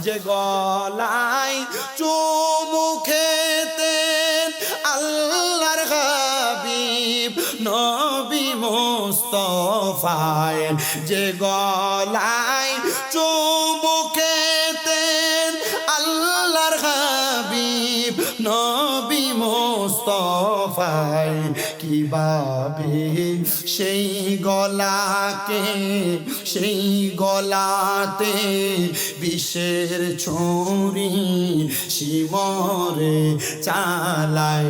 যে গলায় চুমু খেতেন আল্লাহর হাবিব নবী মুস্তাফায়, যে গলায় চুমু খেতেন আল্লাহর হাবিব নবী মুস্তাফায়, কিভাবে সেই গলাকে সেই গলাতে বিষের ছুরি শিমরে চালাই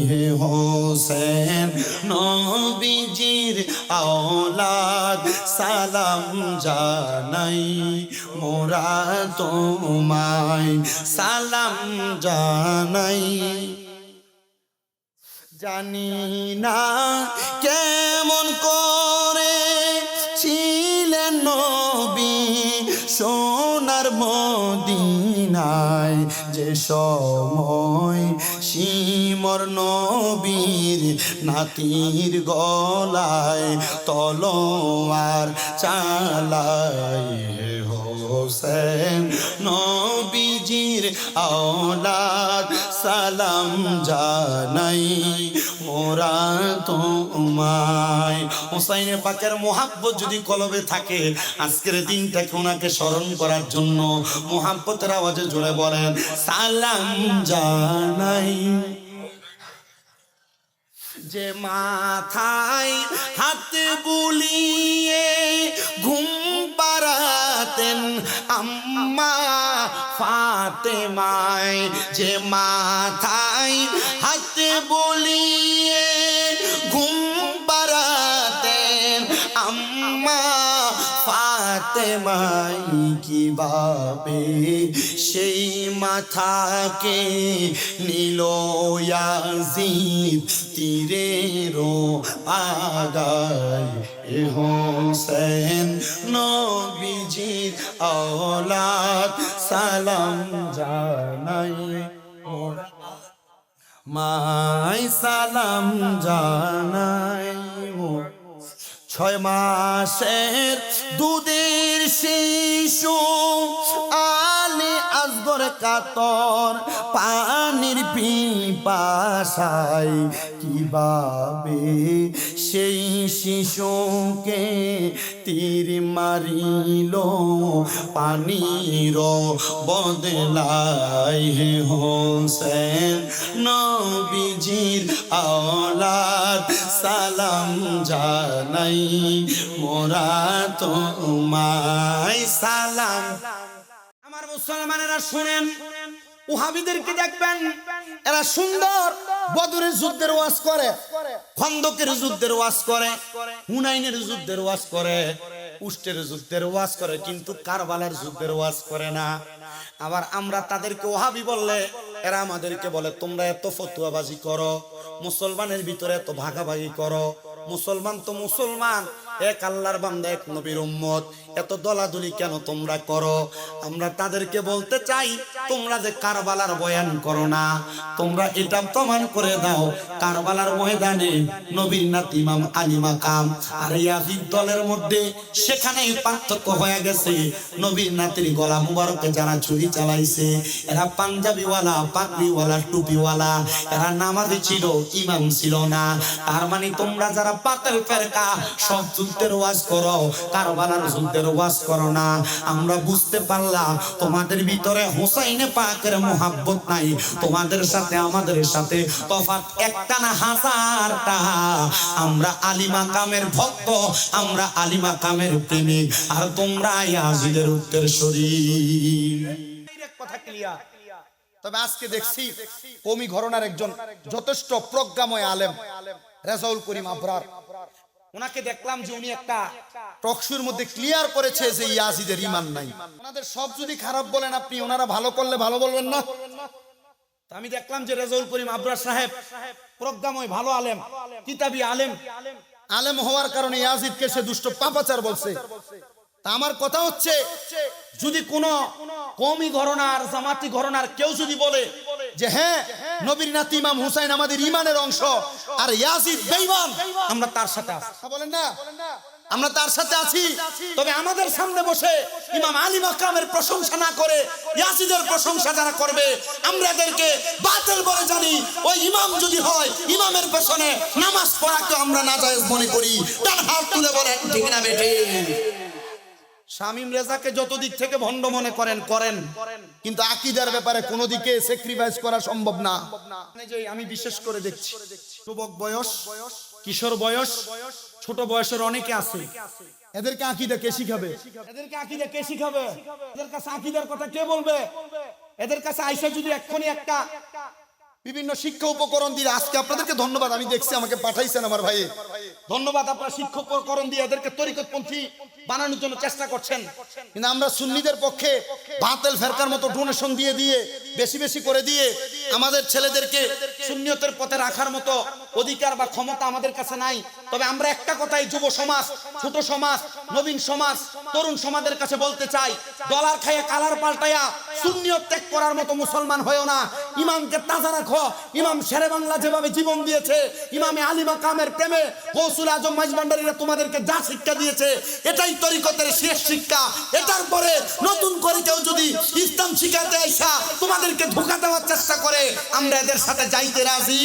হে হোসেন নবীজির আওলাদ সালাম জানাই মোরা তোমায় সালাম জানাই। জানি না কেমন করে ছিলেন নবী সোনার মদিনায়, যে সময় শিমর নবীর নাতির গলায় তলোয়ার চালায় হোসেন নবীজির আওলাদ সালাম জানাই মোরা তোমায়। হোসাইন পাকের মোহাব্বত যদি কলবে থাকে আজকের দিনটাকে ওনাকে স্মরণ করার জন্য মোহাব্বতের আওয়াজে জোরে বলেন সালাম জানাই। যে মাথায় হাত বুলিয়ে ঘুম পাড়াতেন আম্মা ফাতেমায়, যে মাথায় হাত বুলিয়ে ঘুম পাড়াতেন আম্মা ফাতেমায়, কিভাবে সেই মাথাকে নিল ইয়াজিদ তীরেরও আগায় এ হোসেন নবীজির আওলাদ সালাম জানাই মাই সালাম জানাই। 6 মাসের দুধের শিশু আলে আসগর কাতর পানির পিপাসায়, কিভাবে সেই শিশুকে তীর মারিল পানির বদলায় হে হোসেন নবীজির আওলাদ সালাম জানাই মোরা তোমায় সালাম। আমার মুসলমানেরা শুনেন, ওহাবিদেরকে দেখবেন এরা সুন্দর বদরের যুদ্ধের ওয়াজ করে, খন্দকের যুদ্ধের ওয়াজ করে, হুনাইনের যুদ্ধের ওয়াজ করে, উষ্টের যুদ্ধের ওয়াজ করে, কিন্তু কারবালার যুদ্ধের ওয়াজ করে না। আবার আমরা তাদেরকে ওহাবি বললে এরা আমাদেরকে বলে তোমরা এত ফতুয়াবাজি করো, মুসলমানের ভিতরে এত ভাগাভাগি করো, মুসলমান তো মুসলমান, এক আল্লাহর বান্দা, এক নবীর উম্মত, এত দলাদলি কেন তোমরা করো? আমরা তাদেরকে বলতে চাই তোমরা যে কারবালার বয়ান করো না, তোমরা এটা প্রমাণ করে দাও কারবালার ময়দানে নবীর নাতি ইমাম আলী মাকাম আর ইয়াজিদ দলের মধ্যে সেখানেই পার্থক্য হয়ে গেছে। নবীর নাতির গলা মুবারকে যারা ছুরি চালাইছে এরা পাঞ্জাবিওয়ালা, পাগড়িওয়ালা, টুপিওয়ালা, এরা নামাজি ছিল, ইমাম ছিল না। তার মানে তোমরা যারা পাতেল ফেরকা সব যুদ্ধের ওয়াজ করো, কারবালার যুদ্ধের ওয়াজ করো না। আমরা বুঝতে পারলাম তোমাদের ভিতরে হোসাইনে পাকের মোহাব্বত নাই, তোমাদের সাথে আমাদের সাথে তফাৎ একটা না হাজারটা। আমরা আলী মাকামের ভক্ত, আমরা আলী মাকামের প্রেমিক, আর তোমরা ইয়াজিদের উত্তরসূরি। কথা ক্লিয়ার। তবে আজকে দেখছি কওমি ঘরানার একজন যথেষ্ট প্রজ্ঞাময় আলেম রেজাউল করিম আবরার, ওনাকে দেখলাম যে উনি একটা টকশোর মধ্যে ক্লিয়ার করেছে যে ইয়াজিদের ঈমান নাই। ওনাদের সব যদি খারাপ বলেন আপনি, ওনারা ভালো করলে ভালো বলবেন না। আমি দেখলাম যে রেজাউল করিম আবরার সাহেব প্রজ্ঞাময় ভালো আলেম, কিতাবী আলেম, আলেম হওয়ার কারণে ইয়াজিদকে সে দুষ্ট পাপাচার বলছে। তা আমার কথা হচ্ছে, যদি কোন কওমি ঘরানার, জামাতি ঘরানার কেউ যদি বলে যে হ্যাঁ নবীর নাতি ইমাম হুসাইন আমাদের ঈমানের অংশ আর ইয়াজিদ বেঈমান, আমরা তার সাথে আছি, বলেন না? আমরা তার সাথে আছি। তবে আমাদের সামনে বসে ইমাম আলী মাকামের প্রশংসা না করে ইয়াসিদের প্রশংসা যারা করবে, আমরা এদেরকে বাতিল বলে জানি। ওই ইমাম যদি হয়, ইমামের পেছনে নামাজ পড়াকে আমরা নাজায়েজ মনে করি। তার হাত তুলে বলেন ঠিক না বেটে? শামীম রেজাকে যত দিক থেকে ভণ্ড মনে করেন, কিন্তু আকীদার ব্যাপারে কোনো দিকে স্যাক্রিফাইস করা সম্ভব না। আমি বিশেষ করে দেখছি যুবক বয়স, কিশোর বয়স, ছোট বয়সের অনেকে আছে। এদেরকে আকীদা কে শিখাবে? এদেরকে আকীদা কে শিখাবে? এদের কাছে আকীদার কথা কে বলবে? এদের কাছে আইসা যদি এক্ষুনি একটা বিভিন্ন শিক্ষা উপকরণ দিয়ে, আজকে আপনাদেরকে ধন্যবাদ, আমি দেখছি আমাকে পাঠাইছেন আমার ভাই, ধন্যবাদ। আপনারা শিক্ষা উপকরণ দিয়ে এদেরকে তরিকতপন্থী বানানোর জন্য চেষ্টা করছেন, কিন্তু আমরা সুন্নিদের পক্ষে বাতিল ফেরকার মতো ডোনেশন দিয়ে বেশি বেশি করে দিয়ে আমাদের ছেলেদেরকে সুন্নিয়তের পথে রাখার মতো অধিকার বা ক্ষমতা আমাদের কাছে নাই। তবে আমরা একটা কথাই যুব সমাজ, ছোট সমাজ, নবীন সমাজ, তরুণ সমাজের কাছে বলতে চাই, ডলার খাইয়া কালার পাল্টাইয়া সুন্নিয়ত ত্যাগ করার মতো মুসলমান হয়েও না। ইমামকে তাজা রাখো। ইমাম শেরে বাংলা যেভাবে জীবন দিয়েছে, ইমামে আলী মাকামের প্রেমে গৌসুল আজম মাইজভান্ডারীরা তোমাদেরকে যা শিক্ষা দিয়েছে, এটাই তরিকতের শেষ শিক্ষা। এটার পরে নতুন করে কেউ যদি ইসলাম শিখাতে আইসা তোমাদেরকে ধোঁকা দেওয়ার চেষ্টা করে, আমরা এদের সাথে যাইতে রাজি।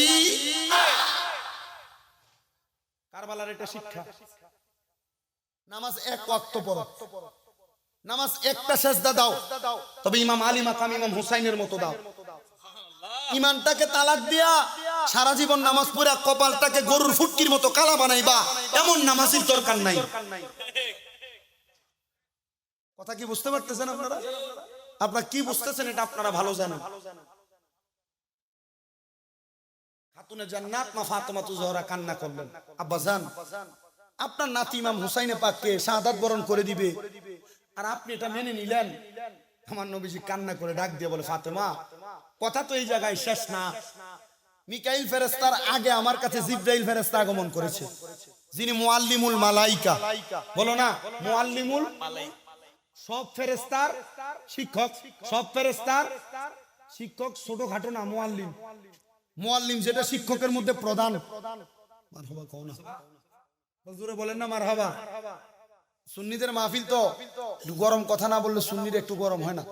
কারবালার এটা শিক্ষা। নামাজ এক ওয়াক্ত পড়ো, নামাজ একটা সেজদা দাও, তবে ইমাম আলী মাকাম ইমাম হুসাইনের মতো দাও। ইমানটাকে তালাক দিয়া সারা জীবন নামাজ পড়ে কপালটাকে গরুর ফুটকির মতো কালা বানাইবা, এমন নামাজের দরকার নাই। কথা কি বুঝতে পারতেছেন আপনারা? আপনারা কি বুঝতেছেন এটা আপনারা ভালো জানেন। খাতুনে জান্নাত মা ফাতেমাতু জোহরা কান্না করলেন, আব্বাজান আপনার নাতি ইমাম হুসাইনে পাককে শাহাদাত বরণ করে দিবে, আর আপনি এটা মেনে নিলেন। আমার নবীজি কান্না করে ডাক দিয়ে বলে, ফাতেমা কথা তো এই জায়গায় শেষ না। মিকাইল ফেরেশতার আগে আমার কাছে জিবরাইল ফেরেশতা আগমন করেছে, যিনি মুআল্লিমুল মালাইকা। বলো না, মুআল্লিমুল মালাইকা, সব ফেরেশতার শিক্ষক, সব ফেরেশতার শিক্ষক। ছোটখাটো না, মুআল্লিম। মুআল্লিম যেটা শিক্ষকের মধ্যে প্রধান। মারহাবা কও না, হুজুরে বলেন না মারহাবা। সুন্নিদের মাহফিল তো একটু গরম কথা না বললে সুন্নির একটু গরম হয় না।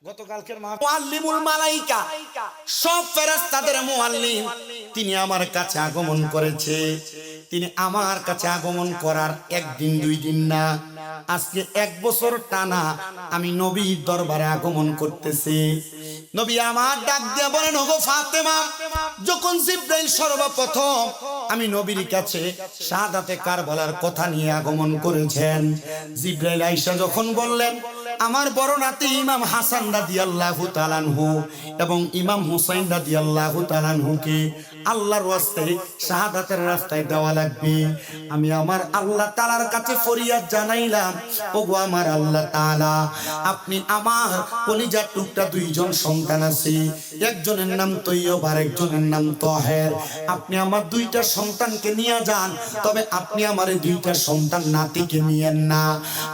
গতকালকের মুআল্লিমুল মালাইকা, সব ফেরেশতাদের মুআল্লিম, তিনি আমার কাছে আগমন করেছে। তিনি আমার কাছে আগমন করার একদিন দুই দিন না, আজকে 1 বছর টানা আমি নবীর দরবারে আগমন করতেছি। নবী আমার ডাক দিয়ে বলেন, ওগো ফাতেমা, যখন জিবরাইল সর্বপ্রথম আমি নবীর কাছে শাহাদাতে কারবালার কথা নিয়ে আগমন করেছেন, জিবরাইল আয়েশা যখন বললেন আমার বড় নাতি ইমাম হাসান রাদিয়াল্লাহু তাআলা আনহু এবং ইমাম হুসাইন রাদিয়াল্লাহু তাআলা আনহুকে আল্লাহর ওয়াস্তে শাহাদাতের রাস্তায় দেওয়া লাগবে, আমি আমার আল্লাহ তাআলার কাছে ফরিয়াদ জানাইলাম, ওগো আমার আল্লাহ তাআলা, আপনি আমার কলিজার টুকরা 2 জন সন্তান আছে, একজনের নাম তৈয়ব আর একজনের নাম তাহের, আপনি আমার 2টা সন্তানকে নিয়ে যান, তবে আপনি আমার 2টা সন্তান নাতিকে নিয়েন না।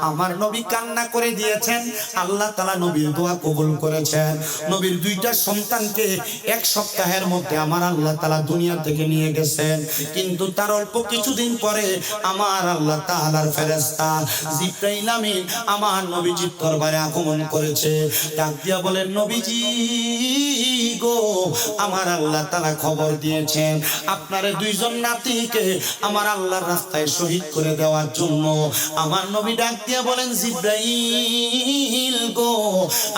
আমার নবী কান্না করে দিয়েছেন, আল্লাহ তাআলা নবীর দোয়া কবুল করেছেন। নবীর 2টা সন্তানকে 1 সপ্তাহের মধ্যে আমার আল্লাহ তাআলা দুনিয়া থেকে নিয়ে গেছেন, কিন্তু তার অল্প কিছুদিন পরে আমার আল্লাহ তাআলার ফেরেশতা জিবরাইল আমিন আমার নবীজির দরবারে আগমন করেছে। ডাক দিয়া বলেন, নবীজি গো, আমার আল্লাহ তাআলা খবর দিয়েছেন আপনার 2 জন নাতিকে আমার আল্লাহর রাস্তায় শহীদ করে দেওয়ার জন্য। আমার নবী ডাক দিয়া বলেন, জিবরাইল গো,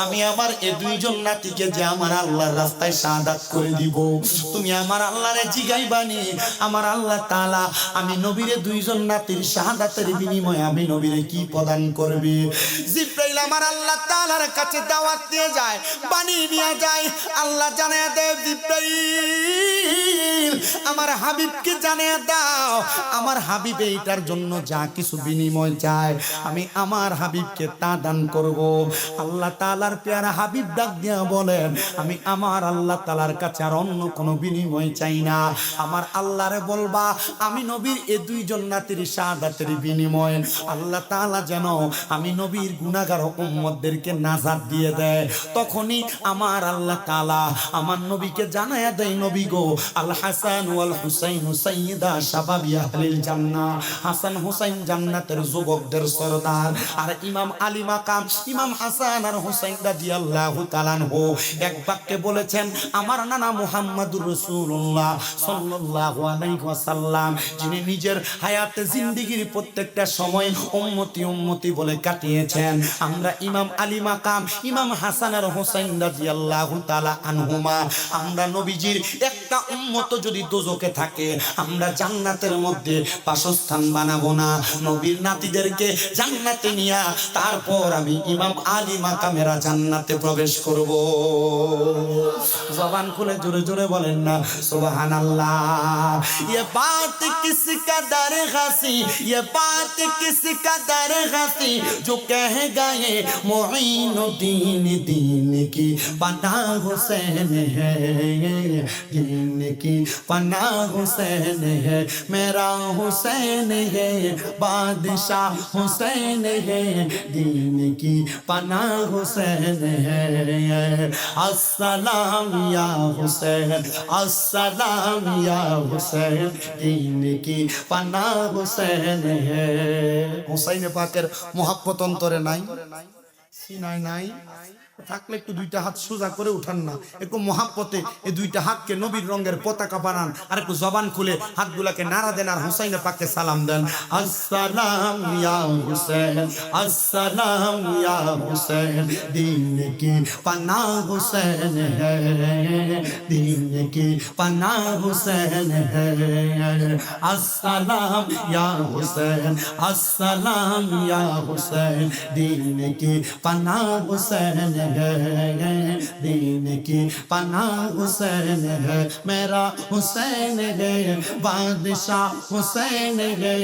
আমি আমার এই 2 জন নাতিকে যে আমার আল্লাহর রাস্তায় শাহাদাত করে দিব, তুমি আমার আল্লাহরে জিগাইবানি, আমার আল্লাহ তাআলা আমি নবীরে 2 জন নাতির শাহাদাতের বিনিময়ে আমি নবীরে কি প্রদান করবে। জিবরাইল আমার আল্লাহ তাআলার কাছে দাওয়াত দিয়ে যায়, বাণী নিয়ে যায়। আল্লাহ জানায় দেয়, জিবরাইল আমার হাবিবকে জানিয়ে দাও, আমার হাবিব এইটার জন্য যা কিছু বিনিময় চায় আমি আমার হাবিবকে তা দান করব। আল্লাহ তাআলার পেয়ারা হাবিব ডাক দিয়া বলেন, আমি আমার আল্লাহ তাআলার কাছে আর অন্য কোনো বিনিময় চাই না। আমার আল্লাহরে বলবা আমি নবীর এই দুইজন নাতির শাহাদাতের বিনিময়ে আল্লাহ তাআলা যেন আমি নবীর গুনাহগার উম্মতদেরকে নাজাত দিয়ে দেয়। তখনই আমার আল্লাহ তাআলা আমার নবীকে জানায়া দেয়, নবী গো, আল হাসান ওয়াল হুসাইন সাইয়্যিদা শাবাবি আহলিল জান্নাহ, হাসান হুসাইন জান্নাতের যুবকদের সরদার। আর ইমাম আলী মাকাম ইমাম হাসান আর হুসাইন রাদিয়াল্লাহু তাআলা আনহু এক বাক্যে বলেছেন, আমার নানা মুহাম্মাদুর রাসূলুল্লাহ সাল্লাল্লাহু আলাইহি ওয়াসাল্লাম যিনি নিজের হায়াতে জিন্দেগির প্রত্যেকটা সময় উম্মতি উম্মতি বলে কাটিয়েছেন, আমরা ইমাম আলী মাকাম ইমাম হাসান আর হুসাইন রাদিয়াল্লাহু তাআলা আনহুমা আমরা নবীজির একটা উম্মত যদি দোজখে থাকে আমরা জান্নাতের মধ্যে বাসস্থান বানাবো না। নবীর নাতিদেরকে জান্নাতে নিয়া তারপর আমি ইমাম আলী মাকামেরা জান্নাতে প্রবেশ করব। জবান খুলে জোরে জোরে বলেন না সুবহানাল্লাহ। ये बात किस कदर हंसी, ये बात किस कदर हंसी जो कह गए मोइनुद्दीन दीन की पनाह हुसैन है, दीन की पनाह हुसैन है, मेरा हुसैन है, बादशाह हुसैन है, दीन की पनाह हुसैन है। अस्सलाम या हुसैन, अस्सलाम या हुसैन, दीन की पनाह हुसैन है। হুসাইন পাকের মহব্বত অন্তরে নাই, সিনায় নাই, থাকলে একটু দুইটা হাত সোজা করে উঠান না, একটু মহাব্বতে এই দুইটা হাতকে নবীর রঙের পতাকা বানান, আর একটু জবান খুলে হাতগুলাকে নাড়া দেন আর হুসাইন পাককে সালাম দেন। আসসালাম ইয়া হুসैन, আসসালাম ইয়া হুসैन, दीन की पनाह हुसैन है, दीन की पनाह हुसैन है। अस्सलाम या हुसैन, अस्सलाम या हुसैन, दीन की पनाह हुसैन है, दीन की पनाह हुसैन है, मेरा हुसैन है, बादशाह हुसैन है,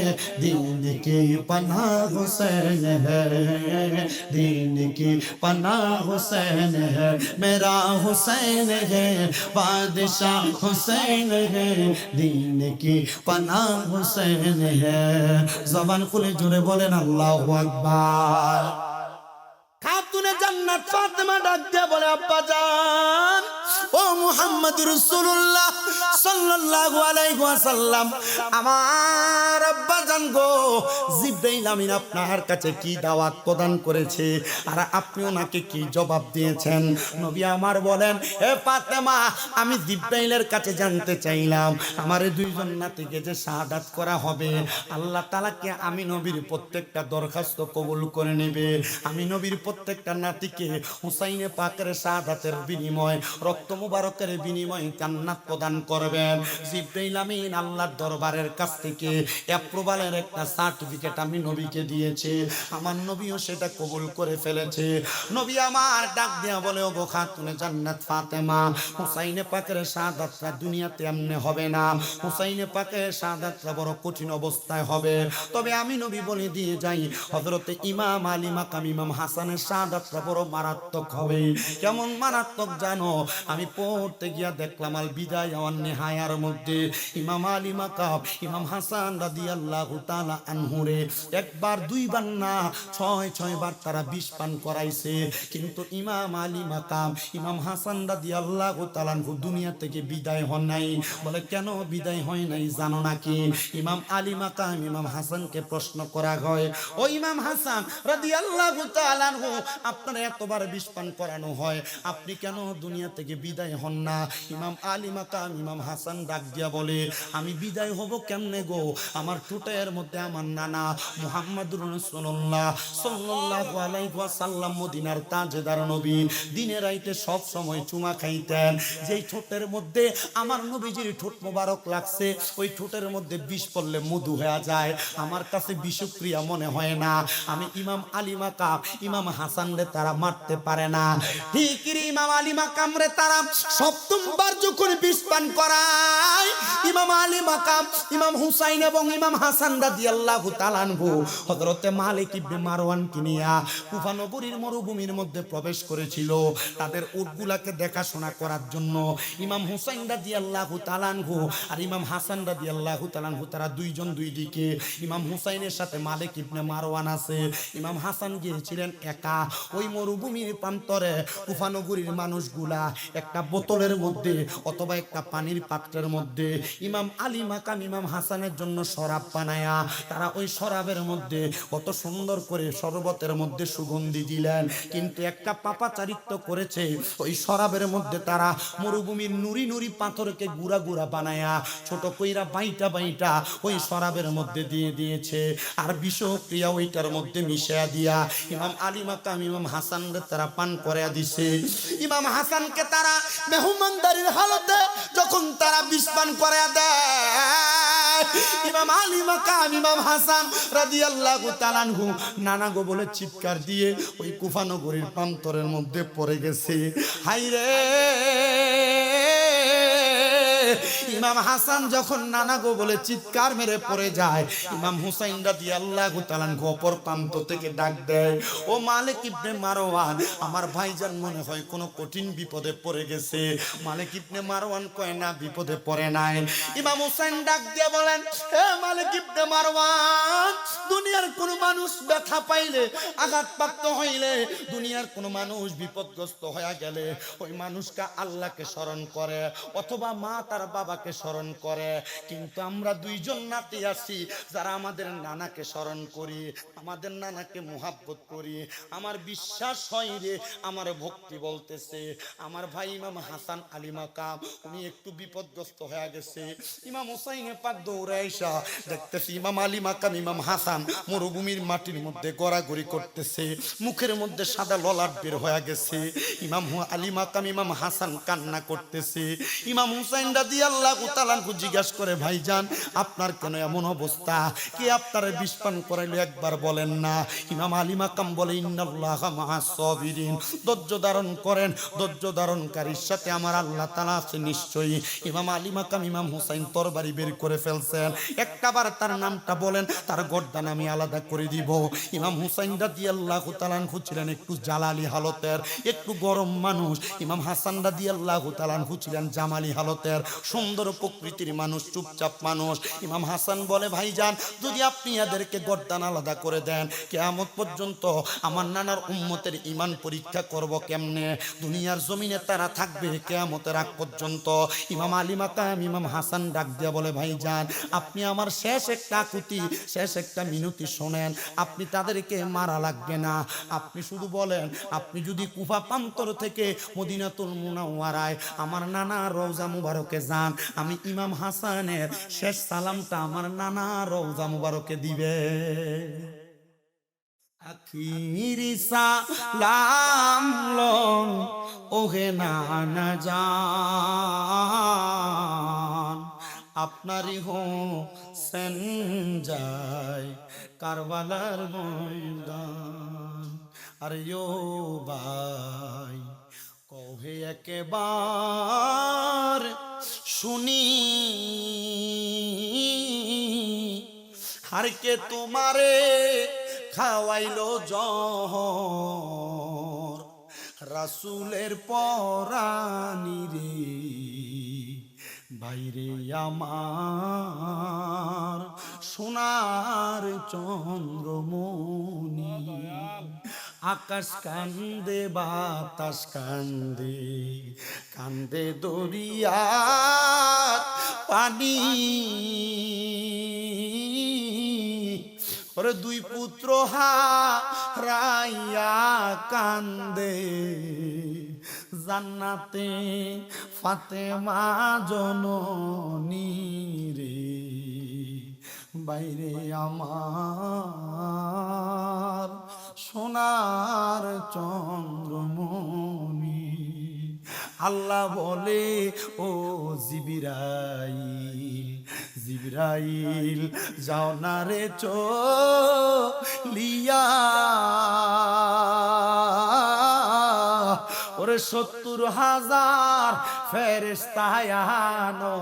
दीन की पनाह हुसैन है, दीन की पनाह हुसैन है, मेरा हुसैन है, बादशाह हुसैन है, दीन की पनाह हुसैन है। जबान खुले जुड़े बोलेन अल्लाहु আকবার। খাতুনে জান্নাত ফাতেমা ডাক দিয়ে বলে, আব্বা জান, ও মুহাম্মদুর রাসূলুল্লাহ সাল্লাল্লাহু আলাইহি ওয়াসাল্লাম, আমার আব্বা জান গো, জিবরাইল আমিন আপনার কাছে কি দাওয়াত প্রদান করেছে আর আপনি ওনাকে কি জবাব দিয়েছেন? নবী আমার বলেন, হে ফাতেমা, আমি জিবরাইলের কাছে জানতে চাইলাম আমার এই দুইজন নাতিকে যে শাহাদাত করা হবে, আল্লাহ তাআলাকে আমি নবীর প্রত্যেকটা দরখাস্ত কবুল করে নেবে, আমি নবীর প্রত্যেকটা নাতিকে হুসাইনে পাকের শাহাদাতের বিনিময়ে রক্ত মুবারকের বিনিময়ে জান্নাত প্রদান করবেন। জিবরাইল আমিন আল্লাহর দরবারের কাছ থেকে অ্যাপ্রুভালের একটা সার্টিফিকেট আমি নবীকে দিয়েছে, আমার নবীও সেটা কবুল করে ফেলেছে। নবী আমার ডাক দিয়া বলে, ওগো খাতুনে জান্নাত ফাতেমা, হুসাইনে পাকের শাহাদাতটা দুনিয়াতে এমনি হবে না, হুসাইনে পাকের শাহাদাতটা বড় কঠিন অবস্থায় হবে। তবে আমি নবী বলে দিয়ে যাই, হযরতে ইমাম আলী মাকাম ইমাম হাসানের শাহাদাতটা বড় মারাত্মক হবে। কেমন মারাত্মক জানো? আমি পড়তে গিয়া দেখলাম আল বিদায় ওয়ান নিহায়ার মধ্যে ইমাম আলী মাকাম ইমাম হাসান রাদিয়াল্লাহু তাআলা আনহুরে একবার দুইবার না ৬ বার তারা বিষ পান করাইছে, কিন্তু ইমাম আলী মাকাম ইমাম হাসান রাদিয়াল্লাহু তাআলা আনহু দুনিয়া থেকে বিদায় হন নাই। বলে, কেন বিদায় হয় নাই জানো নাকি? ইমাম আলী মাকাম ইমাম হাসানকে প্রশ্ন করা হয়, ও ইমাম হাসান রাদিয়াল্লাহু তাআলা আনহু, আপনার এতবার বিষ পান করানো হয়, আপনি কেন দুনিয়া থেকে বিদায় হন না? ইমাম আলী মাকাম ইমাম হাসান ডাক দিয়া বলে, আমি বিদায় হব কেমনে গো? আমার ঠোঁটের মধ্যে আমার নানা মুহাম্মদুর রাসূলুল্লাহ সাল্লাল্লাহু আলাইহি ওয়াসাল্লাম মদিনার তাজদার নবী দিনে রাইতে সব সময় চুমা খাইতেন, যেই ঠোঁটের মধ্যে আমার নবীজির ঠোঁট মোবারক লাগছে, ওই ঠোঁটের মধ্যে বিষ পড়লে মধু হয়ে যায়, আমার কাছে বিষক্রিয়া মনে হয় না। আমি ইমাম আলী মাকাম ইমাম হাসান রে তারা মারতে পারে না। ঠিক ইমাম আলী মাকাম রে তারা সপ্তমবার যখন বিষ পান করায়, ইমাম আলী মাকাম, ইমাম হুসাইন এবং ইমাম হাসান রাদিয়াল্লাহু তাআলা আনহু হযরতে মালিক ইবনে মারওয়ান কিনিয়া কুফা নগরীর মরুভূমির মধ্যে প্রবেশ করেছিল তাদের উটগুলাকে দেখাশোনা করার জন্য। ইমাম হুসাইন রাদিয়াল্লাহু তাআলা আনহু আর ইমাম হাসান রাদিয়াল্লাহু তাআলা আনহু তারা দুইজন দুই দিকে। ইমাম হুসাইনের সাথে মালিক ইবনে মারওয়ান আছে, ইমাম হাসান গিয়েছিলেন একা। ওই মরুভূমির প্রান্তরে কুফা নগরীর মানুষগুলা একটা বোতলের মধ্যে অথবা একটা পানির পাত্রের মধ্যে ইমাম আলী মাকাম ইমাম হাসানের জন্য শরাব বানায়া তারা ওই শরাবের মধ্যে কত সুন্দর করে শরবতের মধ্যে সুগন্ধি দিলেন। কিন্তু একটা পাপাচারিত্ব করেছে, ওই শরাবের মধ্যে তারা মরুভূমির নুরি নুরি পাথরকে গুড়া গুড়া বানায়া ছোট কইরা বাইটা বাইটা ওই শরাবের মধ্যে দিয়ে দিয়েছে। আর বিষক্রিয়া ওইটার মধ্যে মিশিয়ে দিয়া ইমাম আলী মাকাম ইমাম হাসানকে তারা পান করে দিছে। ইমাম হাসানকে তারা মেহমানদারির হালতে যখন তারা বিষ পান করে দেয়, ইমাম আলী মাকাম ইমাম হাসান রাদিয়াল্লাহু তাআলা আনহু নানা গো বলে চিৎকার দিয়ে ওই কুফা নগরীর প্রান্তরের মধ্যে পড়ে গেছে। হাইরে ইমাম হাসান যখন নানা গো বলে চিৎকার মেরে পড়ে যায়, ইমাম হুসাইন রাদিয়াল্লাহু তাআলা আনহু অপর প্রান্ত থেকে ডাক দেয়, ও মালিক ইবনে মারওয়ান, আমার ভাইজান মনে হয় কোনো কঠিন বিপদে পড়ে গেছে। মালিক ইবনে মারওয়ান কয় না, বিপদে পড়ে নাই। ইমাম হুসাইন ডাক দিয়ে বলেন, হে মালিক ইবনে মারওয়ান, দুনিয়ার কোন মানুষ ব্যথা পাইলে, আঘাতপ্রাপ্ত হইলে, দুনিয়ার কোন মানুষ বিপদগ্রস্ত হয়ে গেলে ওই মানুষটা আল্লাহকে স্মরণ করে অথবা মা তার বাবাকে স্মরণ করে। কিন্তু আমরা দুইজন নাতি আছি যারা আমাদের নানাকে স্মরণ করি, আমাদের নানাকে মুহাব্বত করি। আমার বিশ্বাস হয় রে, আমার ভক্তি বলতেছে আমার ভাই ইমাম হাসান আলী মাকাম উনি একটু বিপদগ্রস্ত হয়ে গেছে। ইমাম হুসাইনে পাক দৌড়ে আইসা দেখতেছি ইমাম আলী মাকাম ইমাম হাসান মরুভূমির মাটির মধ্যে গড়াগড়ি করতেছে, মুখের মধ্যে সাদা ললাট বের হয়ে গেছে। ইমাম আলী মাকাম ইমাম হাসান কান্না করতেছে। ইমাম হুসাইন রাদিয়াল্লাহু তাআলা আনহু জিজ্ঞাসা করে, ভাইজান আপনার কেন এমন অবস্থা? কে আপনারে বিষ পান করাইলো একবার বলেন না? ইমাম আলী মাকাম বলে, ইন্নাল্লাহা মাআস সাবিরিন, ধৈর্য ধারণ করেন, ধৈর্য ধারণকারীর সাথে আমার আল্লাহ তাআলা আছে নিশ্চয়ই। ইমাম আলী মাকাম ইমাম হুসাইন তরবারি বের করে ফেলছেন, একটাবার তার নামটা বলেন, তার গর্দান আমি আলাদা করে দিব। ইমাম হুসাইন রাদিয়াল্লাহু তাআলা আনহু ছিলেন একটু জালালি হালতের, একটু গরম মানুষ। ইমাম হাসান রাদিয়াল্লাহু তাআলা আনহু ছিলেন জামালি হালতের, সুন্দর প্রকৃতির মানুষ, চুপচাপ মানুষ। ইমাম হাসান বলে, ভাইজান যদি আপনি এদেরকে গর্দান আলাদা করে দেন, কিয়ামত পর্যন্ত আমার নানার উম্মতের ঈমান পরীক্ষা করব কেমনে? দুনিয়ার জমিনে তারা থাকবে কিয়ামতের আগ পর্যন্ত। ইমাম আলী মাকাম ইমাম হাসান ডাক দিয়া বলে, ভাইজান আপনি আমার শেষ একটা আকুতি, শেষ একটা মিনতি শোনেন, আপনি তাদেরকে মারা লাগবে না। আপনি শুধু বলেন, আপনি যদি কুফা প্রান্তর থেকে মদিনাতুল মুনাওয়ারায় আমার নানা রওজা মুবারকে যান, আমি ইমাম হাসানের শেষ সালামটা আমার নানা রওজা মুবারকে দিবে। আখিরি সালাম লন ওহে নানা জান, আপনারই হোসেন যায় কারবালার ময়দান। আর ইয়ো ভাই কহে একেবার শুনি, হারকে তোমারে খাওয়াইলো জহর, রাসূলের পরানি রে বাইরে আমার সোনার চন্দ্রমণি। আকাশ কান্দে বাতাস কান্দে, কান্দে দরিয়া পানি। ওরে দুই পুত্র হারাইয়া কান্দে, জান্নাতে ফাতেমা জননী রে বাইরে আমার সোনার চন্দ্রমণি। আল্লাহ বলে, ও জিবরাইল, জিবরাইল যাও না রে চলিয়া, ওরে 70,000 ফেরেশতা আনো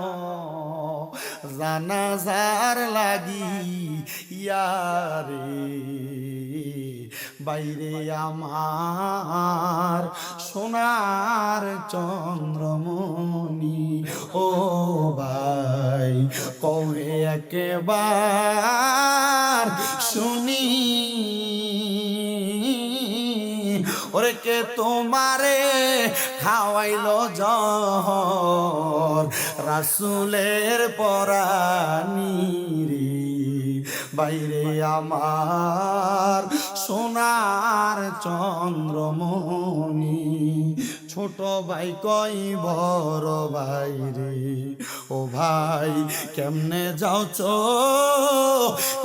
জানাজার লাগি ইয়ারে বাইরে আমার সোনার চন্দ্রমণি ও ভাই কবে একবার শুনি ওরে কে তোমারে খাওয়াইলো জহর রাসূলের পরানি রে বাইরে আমার সোনার চন্দ্রমণি ছোট ভাই কই বড় ভাই রে ও ভাই কেমনে যাও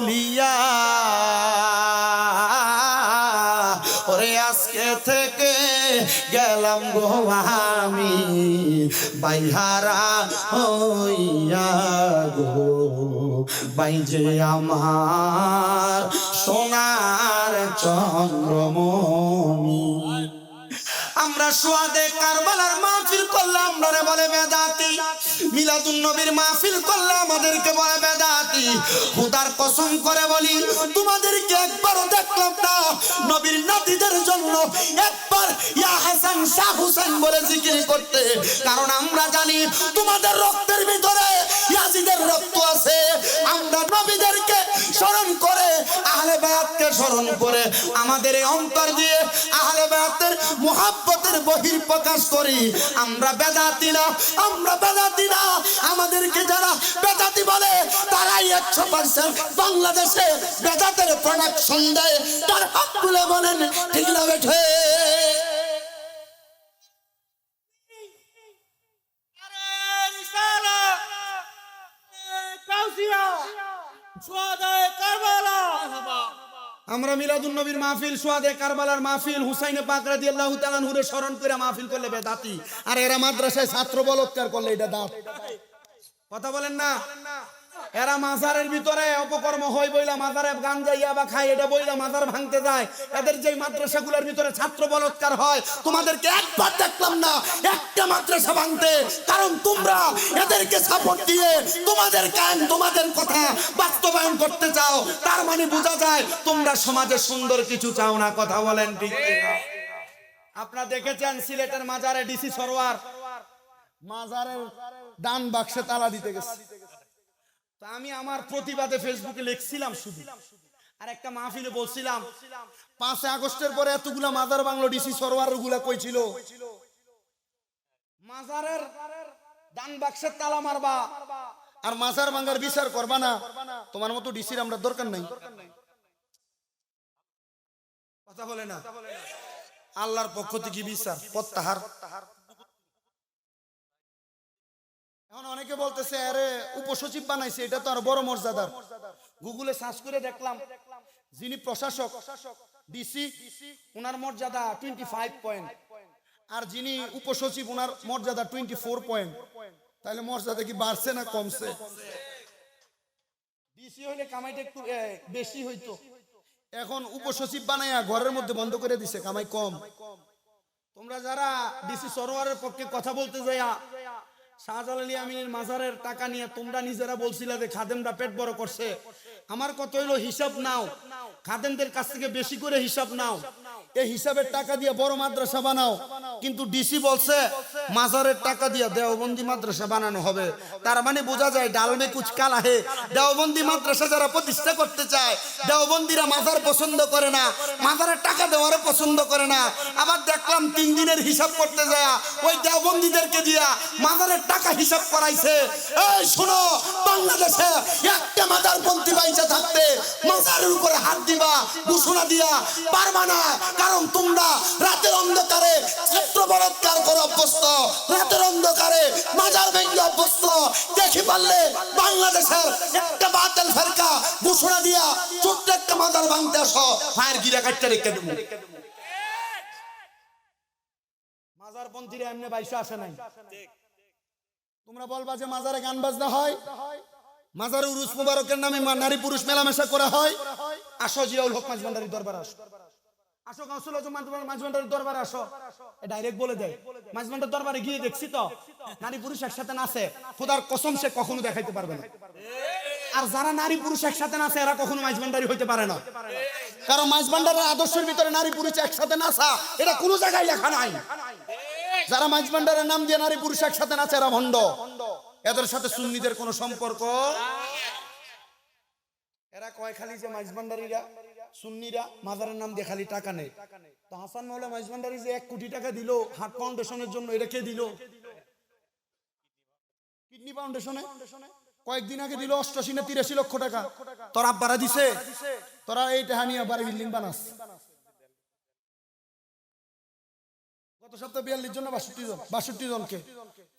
লিয়া ওরে আজকে থেকে গেলাম গো আমি বাইহারা হইয়া গো বাই যে আমার সোনার চন্দ্রমণি আমরা সোয়াদে কারবালার মাহফিল করলাম আমরা বলে বেদাতি মিলাদুন নবীর মাহফিল করলে আমাদেরকে বলে বেদাতি খোদার কসম করে বলি তোমাদেরকে একবারও দেখলাম না নবীর নাতিদের জন্য একবার ইয়া হাসান শাহ হুসেন বলে জিকির করতে কারণ আমরা জানি তোমাদের রক্তের ভিতরে ইয়াজিদের রক্ত আছে আমরা নবীদেরকে স্মরণ করে আহলে বায়াতকে স্মরণ করে আমাদের এই অন্তর দিয়ে আহলে বায়াতের মুহাব্বতের বহির প্রকাশ করি আমরা বেদাতি না আমাদেরকে যারা বেদাতি বলে তারাই 100% বাংলাদেশে বেদাতের প্রোডাকশন দেয় তার হাত তুলে বলেন ঠিক না বেঠে আমরা মিলাদুন নবীর মাহফিল সোয়াদে কারবালার মাহফিল হুসাইনে পাক রাদিয়াল্লাহু তাআলা নূরে স্মরণ করে মাহফিল করলে বেদাতি আর এরা মাদ্রাসায় ছাত্র বলৎকার করলে এটা দাঁত কথা বলেন না এরা মাজারের ভিতরে অপকর্ম হয় বইলা মাজারে গান যাইয়া বা খায় এটা বইলা মাজার ভাঙতে যায় এদের যে মাদ্রাসাগুলোর ভিতরে ছাত্র বলৎকার হয় তোমাদেরকে একবার দেখলাম না একটা মাদ্রাসা ভাঙতে কারণ তোমরা এদেরকে সাপোর্ট দিয়ে তোমাদের কান তোমাদের কথা বাস্তবায়ন করতে চাও তার মানে বোঝা যায় তোমরা সমাজে সুন্দর কিছু চাও না কথা বলেন ঠিক কিনা আপনারা দেখেছেন সিলেটের মাজারে ডিসি সরওয়ার মাজারের দান বাক্সে তালা দিতে গেছে তো আমি আমার প্রতিবাদে ফেসবুকে লিখছিলাম শুধু আর একটা মাহফিলে বলছিলাম 5 আগস্টের পরে এতগুলা মাজার বাংলো ডিসি সরওয়ার গুলা কই ছিল মাজারের দান বাক্সের তালা মারবা আর মাজার ভাঙার বিচার করবা না তোমার মতো ডিসির আমরা দরকার নাই কথা বলে না আল্লাহর পক্ষ থেকে বিচার প্রত্যাহার এখন অনেকে বলতেছে আরে উপসচিব বানাইছে এটা তো আর বড় মর্যাদার গুগলে সার্চ করে দেখলাম যিনি প্রশাসক ডিসি ওনার মর্যাদা 25 পয়েন্ট আর যিনি উপসচিব ওনার মর্যাদা 24 পয়েন্ট তাহলে মর্যাদা কি বাড়ছে না কমছে ডিসি হইলে কামাইটা একটু বেশি হইতো এখন উপসচিব বানাইয়া ঘরের মধ্যে বন্ধ করে দিছে কামাই কম তোমরা যারা ডিসি সরওয়ারের পক্ষে কথা বলতে যাইয়া শাহজালাল আমিনের মাজারের টাকা নিয়ে তোমরা নিজেরা বলছিলে যে খাদেমরা পেট বড় করছে আমার কথা হইলো হিসাব নাও খাদেমদের কাছ থেকে বেশি করে হিসাব নাও এই হিসাবের টাকা দিয়ে বড় মাদ্রাসা বানাও কিন্তু ডিসি বলছে মাজারের টাকা দিয়ে দেওবন্দি মাদ্রাসা বানানো হবে তার মানে বোঝা যায় ডাল মে কুছ কালা হে দেওবন্দি মাদ্রাসা যারা প্রতিষ্ঠা করতে চায় দেওবন্দিরা মাজার পছন্দ করে না মাজারের টাকা দেওয়ারও পছন্দ করে না আবার দেখলাম 3 দিনের হিসাব করতে যায় ওই দেওবন্দিদেরকে দিয়া মাজারের টাকা হিসাব করাইছে এই শোনো বাংলাদেশে একটা মাজারপন্থী বাইচা থাকতে মাজারের উপরে হাত দিবা ঘোষণা দিয়া পারবা না কারণ তোমরা রাতের অন্ধকারে ছাত্র বলাৎকার করে অভ্যস্ত রাতের অন্ধকারে মাজার ভেঙে অভ্যস্ত দেখি পারলে বাংলাদেশের একটা বাতিল ফেরকা ঘোষণা দিয়া ছোট্ট একটা মাজার ভাঙতে আসো ফায়ার গিরা কাটতে রেখে দেবো মাজারপন্থীরা এমনি বাইশে আসে নাই তোমরা বলবা যে মাজারে গান বাজনা হয় মাজারে উরুস মুবারকের নামে নারী পুরুষ মেলামেশা করা হয় আসো জিয়াউল হক মাঝ ভান্ডারী দরবার আসো আসো গাউসুল আজম মাঝভান্ডারের দরবারে আসো, ডাইরেক্ট বলে দেয়। মাঝভান্ডার দরবারে গিয়ে দেখছি তো নারী পুরুষ একসাথে নাচে, খোদার কসম সে কখনো দেখাইতে পারবে না। আর যারা নারী পুরুষ একসাথে নাচে এরা কখনো মাঝভান্ডারি হইতে পারে না, কারণ মাঝভান্ডারের আদর্শের ভিতরে নারী পুরুষ একসাথে নাচা এটা কোনো জায়গায় লেখা নাই। যারা মাঝভান্ডারের নাম দিয়ে নারী পুরুষ একসাথে নাচে এরা ভণ্ড, এদের সাথে সুন্নিদের কোনো সম্পর্ক। এরা কয় খালি যে মাঝভান্ডারীরা সুন্নিরা মাজারের নাম দিয়ে খালি টাকা নেয়। তো হাসান মাওলা মাঝভান্ডারী যে 1 কোটি টাকা দিল হার্ট ফাউন্ডেশনের জন্য, এটা কে দিল? কিডনি ফাউন্ডেশনে কয়েকদিন আগে দিল 88 না 83 লক্ষ টাকা। তোর আব্বারা দিছে, তোরা এই টাকা নিয়ে বাড়ি বিল্ডিং বানাস। গত সপ্তাহে 42 জন 62 জনকে।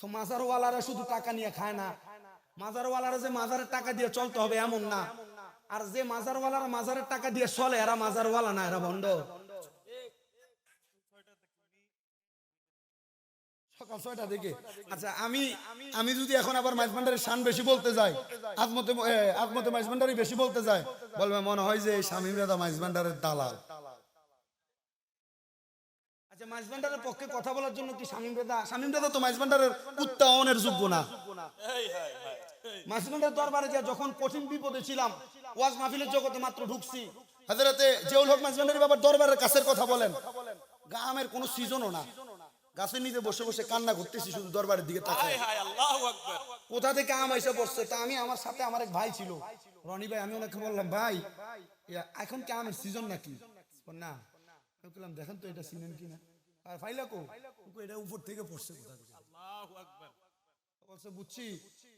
তো মাজারওয়ালারা শুধু টাকা নিয়ে খায় না, মাজারওয়ালারা যে মাজারের টাকা দিয়ে চলতে হবে এমন না, আর যে মাজারওয়ালারা মাজারের টাকা দিয়ে চলে এরা মাজারওয়ালা না, এরা ভণ্ড। সকাল 6টা থেকে। আচ্ছা আমি যদি এখন আবার মাঝভান্ডারের শান বেশি বলতে যাই, আজমতে মাঝভান্ডারি বেশি বলতে যাই, বলবে মনে হয় যে শামীম রেজা মাঝভান্ডারের দালাল। আচ্ছা মাঝভান্ডারের পক্ষে কথা বলার জন্য কি শামীম রেজা তো মাঝভান্ডারের উত্তায়নের যোগ্য না। মাঝভান্ডার দরবারে যা যখন কঠিন বিপদে ছিলাম, ওয়াজ মাহফিলের জগতে মাত্র ঢুকছি, হযরতে জিয়াউল হক মাঝভান্ডারী বাবার দরবারের কাছের কথা বলেন, গ্রামের কোনো সিজনও না, গাছের নিচে বসে বসে কান্না করতেছি শুধু দরবারের দিকে তাকায়। আল্লাহু আকবার। কোথা থেকে আম এসে পড়ছে, তা আমি আমার সাথে আমার এক ভাই ছিল রনি ভাই, আমি ওনাকে বললাম ভাই এখন কি আমের সিজন নাকি? না বললাম দেখেন তো এটা চিনেন কিনা, আর ফাইলা কো এটা উপর থেকে পড়ছে কোথা থেকে। আল্লাহু আকবার। বলছে বুঝছি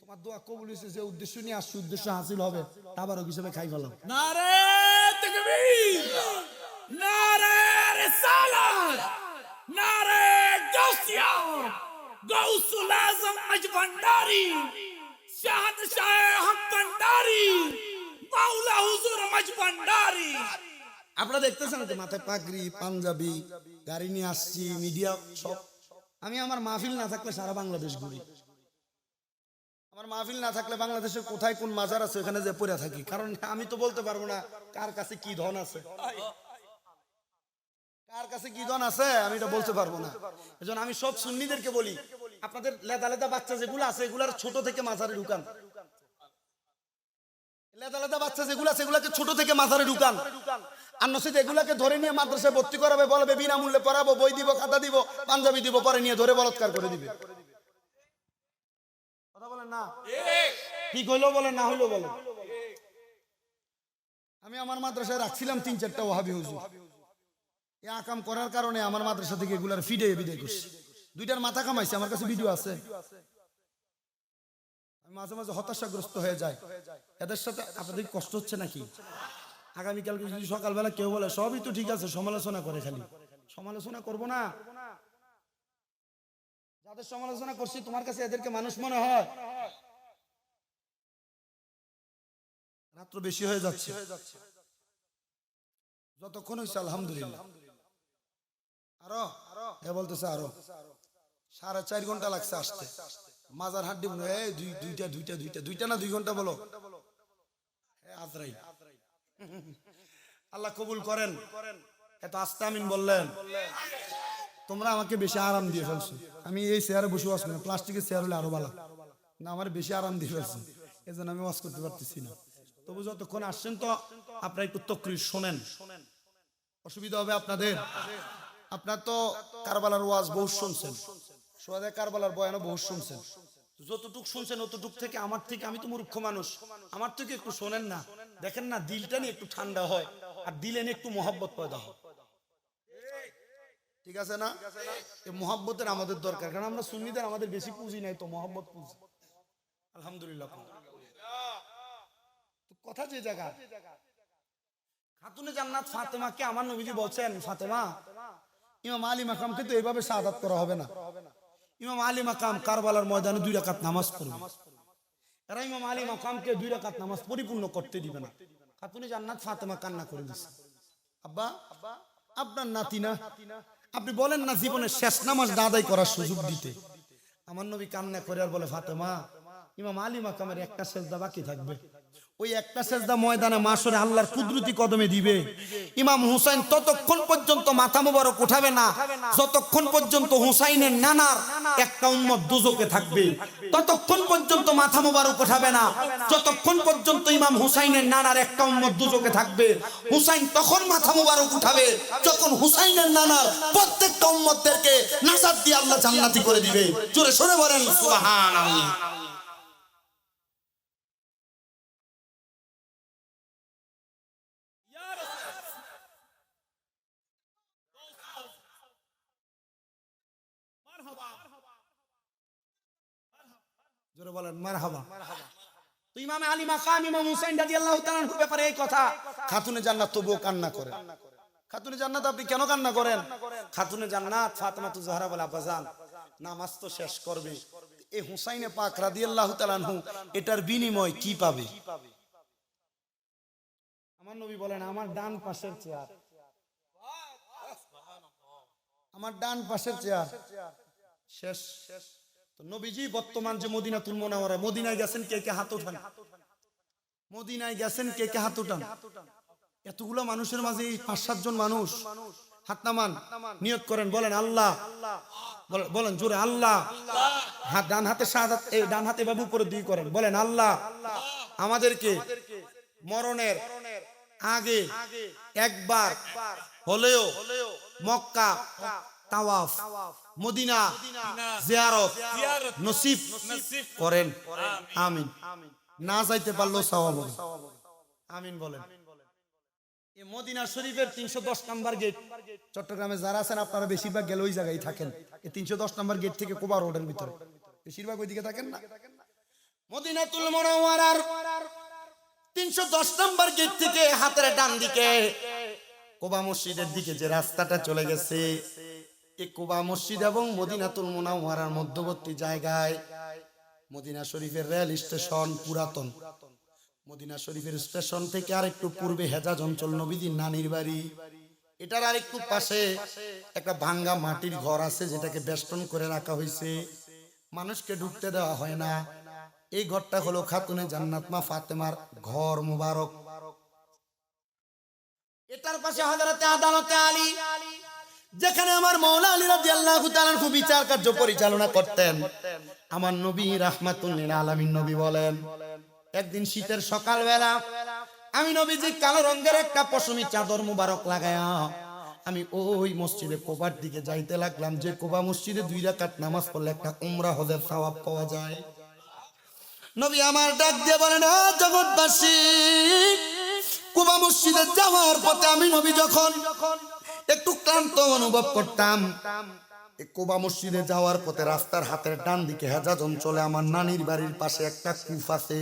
তোমার দোয়া কবুল হয়েছে, যে উদ্দেশ্য নিয়ে আসছে উদ্দেশ্য হাসিল হবে, তাবারক হিসেবে খাই ফেলাম। নারে তাকবীর, নারে রিসালাত, নারে গাউসিয়া, গাউসুল আজম মাঝভান্ডারী, শাহনশাহ হক ভান্ডারী, মাওলা হুজুর মাঝভান্ডারী। আপনারা দেখতেছেন তো মাথায় পাগড়ি পাঞ্জাবি, গাড়ি নিয়ে আসছি, মিডিয়া সব। আমি আমার মাহফিল না থাকলে সারা বাংলাদেশ ঘুরি, আমার মাহফিল না থাকলে বাংলাদেশের কোথায় কোন মাজার আছে ওখানে যে পড়ে থাকি, কারণ আমি তো বলতে পারবো না কার কাছে কি ধন আছে, কার কাছে কি ধন আছে আমি এটা বলতে পারবো না। এজন্য আমি সব সুন্নিদেরকে বলি, আপনাদের লেদা লেদা বাচ্চা যেগুলো আছে এগুলার ছোট থেকে মাজারে ঢুকান, লেদা লেদা বাচ্চা যেগুলো আছে এগুলাকে ছোট থেকে মাজারে ঢুকান, আর নসিদ এগুলাকে ধরে নিয়ে মাদ্রাসায় ভর্তি করাবে, বলবে বিনামূল্যে পড়াবো, বই দিব, খাতা দিব, পাঞ্জাবি দিব, পরে নিয়ে ধরে বলৎকার করে দিবে। কথা বলেন না ঠিক হইলো বলেন, না হইলো বলেন। আমি আমার মাদ্রাসায় রাখছিলাম 3-4টা ওয়াহাবি হুজুর, এই আকাম করার কারণে আমার মাদ্রাসা থেকে এগুলার ফিডে বিদায় করছি, 2টার মাথা কামাইছে, আমার কাছে ভিডিও আছে। আমি মাঝে মাঝে হতাশাগ্রস্ত হয়ে যায়, এদের সাথে আপনাদের কষ্ট হচ্ছে নাকি? আগামীকালকে যদি সকালবেলা কেউ বলে সবই তো ঠিক আছে, সমালোচনা করে, খালি সমালোচনা করবো না। যাদের সমালোচনা করছি তোমার কাছে এদেরকে মানুষ মনে হয়? রাত্র বেশি হয়ে যাচ্ছে, যতক্ষণ হয়েছে আলহামদুলিল্লাহ। আরো বলতেছে আরো 4.5 ঘন্টা লাগছে আসতে, মাজার হাড্ডি দুইটা না 2 ঘন্টা বলো, আজরাই। আল্লাহ কবুল করেন, এত আস্তে আমিন বললেন। তোমরা আমাকে বেশি আরাম দিয়ে ফেলছো, আমি এই চেয়ারে বসে আসবো না, প্লাস্টিকের চেয়ার হলে আরো ভালো না, আমার বেশি আরাম দিয়ে ফেলছো, এই জন্য আমি ওয়াজ করতে পারতেছি না। তবু যতক্ষণ আসছেন তো আপনারা একটু তকরির শোনেন, অসুবিধা হবে আপনাদের। আপনার তো কারবালার ওয়াজ বহু শুনছেন, সোহাদে কারবালার বয়ানও বহু শুনছেন, যতটুক শুনছেন অতটুক থেকে আমার থেকে, আমি তো মূর্খ মানুষ, আমার থেকে একটু শোনেন না, দেখেন না দিলটা নিয়ে একটু ঠান্ডা হয়, আর দিলে নিয়ে একটু মহব্বত পয়দা হয়, ঠিক আছে না? এই মহব্বতের আমাদের দরকার, কারণ আমরা সুন্নিদের আমাদের বেশি পুঁজি নাই তো, মহব্বত পুঁজি আলহামদুলিল্লাহ। কথা যে জায়গা, খাতুনে জান্নাত ফাতেমাকে আমার নবীজি বলছেন, ফাতেমা ইমাম আলী মাকামকে তো এইভাবে শাহাদাত করা হবে না, ইমাম আলী মাকাম কারবালার ময়দানে 2 রাকাত নামাজ পড়বে, এরা ইমাম আলী মাকামকে 2 রাকাত নামাজ পরিপূর্ণ করতে দিবে না। খাতুনে জান্নাত ফাতেমা কান্না করে দিচ্ছে, আব্বা আপনার নাতি না, আপনি বলেন না জীবনের শেষ নামাজ আদায় করার সুযোগ দিতে। আমার নবী কান্না করে আর বলে, ফাতেমা ইমাম আলী মাকামের একটা সেজদা বাকি থাকবে, ওই একটা সেজদা ময়দানে মাশরে আল্লাহর কুদরতি কদমে দিবে। ইমাম হুসাইন ততক্ষণ পর্যন্ত মাথা মোবারক উঠাবে না যতক্ষণ পর্যন্ত হুসাইনের নানার একটা উম্মত দোজখে থাকবে। ততক্ষণ পর্যন্ত মাথা মোবারক উঠাবে না যতক্ষণ পর্যন্ত ইমাম হুসাইনের নানার একটা উম্মত দোজখে থাকবে। হুসাইন তখন মাথা মোবারক উঠাবে যখন হুসাইনের নানার প্রত্যেকটা উম্মতদেরকে নাজাত দিয়ে আল্লাহ জান্নাতি করে দিবে। জোরে সরে বলেন সুবহানাল্লাহ। জোরে বলেন মারহাবা। তো ইমামে আলী মাকাম ইমাম হুসাইন রাদিয়াল্লাহু তাআলা আনহুর ব্যাপারে এই কথা। খাতুনে জান্নাত তবুও কান্না করে। খাতুনে জান্নাত আপনি কেন কান্না করেন? খাতুনে জান্নাত ফাতেমাতুজ জাহরা বলে আব্বাজান নামাজ তো শেষ করবে, এই হুসাইনে পাক রাদিয়াল্লাহু তাআলা আনহু এটার বিনিময় কি পাবে? আমার নবী বলেন আমার ডান পাশের চেয়ার, আমার ডান পাশের চেয়ার শেষ। তো নবীজি বর্তমান যে মদিনাতুল মুনাওয়ারা, মদিনায় গেছেন কে কে হাত উঠান? মদিনায় গেছেন কে কে হাত উঠান? এতগুলো মানুষের মাঝে 5-7 জন মানুষ হাত নামান, নিয়ত করেন, বলেন আল্লাহ, বলেন জোরে আল্লাহ। হাত ডান হাতে শাহাদাত, এই ডান হাতে বাবু উপরে দুই করেন, বলেন আল্লাহ আমাদেরকে মরণের আগে একবার হলেও মক্কা তাওয়াফ মদিনা জিয়ারত নসিব করেন, আমিন। না যাইতে পারলো সওয়াব হবে, আমিন বলেন। এই মদিনা শরীফের 310 নাম্বার গেট, চট্টগ্রামে যারা আছেন আপনারা বেশিরভাগ গেলে ওই জায়গায় থাকেন। এই 310 নাম্বার গেট থেকে কোবা রোডের ভিতরে বেশিরভাগ ওইদিকে থাকেন না। মদিনাতুল মুনাওয়ারার 310 নাম্বার গেট থেকে হাতের ডান দিকে কোবা মসজিদের দিকে যে রাস্তাটা চলে গেছে, এই কোবা মসজিদ এবং মদিনাতুল মুনাওয়ারার মধ্যবর্তী জায়গায় মদিনা শরীফের রেল স্টেশন পুরাতন। মদিনা শরীফের স্টেশন থেকে আরেকটু পূর্বে হেজাজ অঞ্চল নবীজির নানির বাড়ি। এটার আরেকটু পাশে একটা ভাঙ্গা মাটির ঘর আছে যেটাকে বেষ্টন করে রাখা হয়েছে, মানুষকে ঢুকতে দেওয়া হয় না। এই ঘরটা হলো খাতুনে জান্নাত মা ফাতেমার ঘর মুবারক। এটার পাশে হযরতে আদালতে আলী, যেখানে আমার মাওলা আলী রাদিয়াল্লাহু তাআলা আনহু বিচার কার্য পরিচালনা করতেন। আমার নবী রাহমাতুল লিল আলামিন নবী বলেন, একদিন শীতের সকাল বেলা আমি নবীজি কালো রঙের একটা পশমি চাদর মুবারক লাগায়া আমি ওই মসজিদে কোবার দিকে যাইতে লাগলাম, যে কোবা মসজিদে 2 রাকাত নামাজ পড়লে একটা উমরা হজের সওয়াব পাওয়া যায়। নবী আমার ডাক দিয়ে বলেন, ও জগৎবাসী, কোবা মসজিদে যাওয়ার পথে আমি নবী যখন একটু ক্লান্ত অনুভব করতাম, এই কোবা মসজিদে যাওয়ার পথে রাস্তার হাতের ডান দিকে হেজাজ অঞ্চলে আমার নানির বাড়ির পাশে একটা কূপ আছে,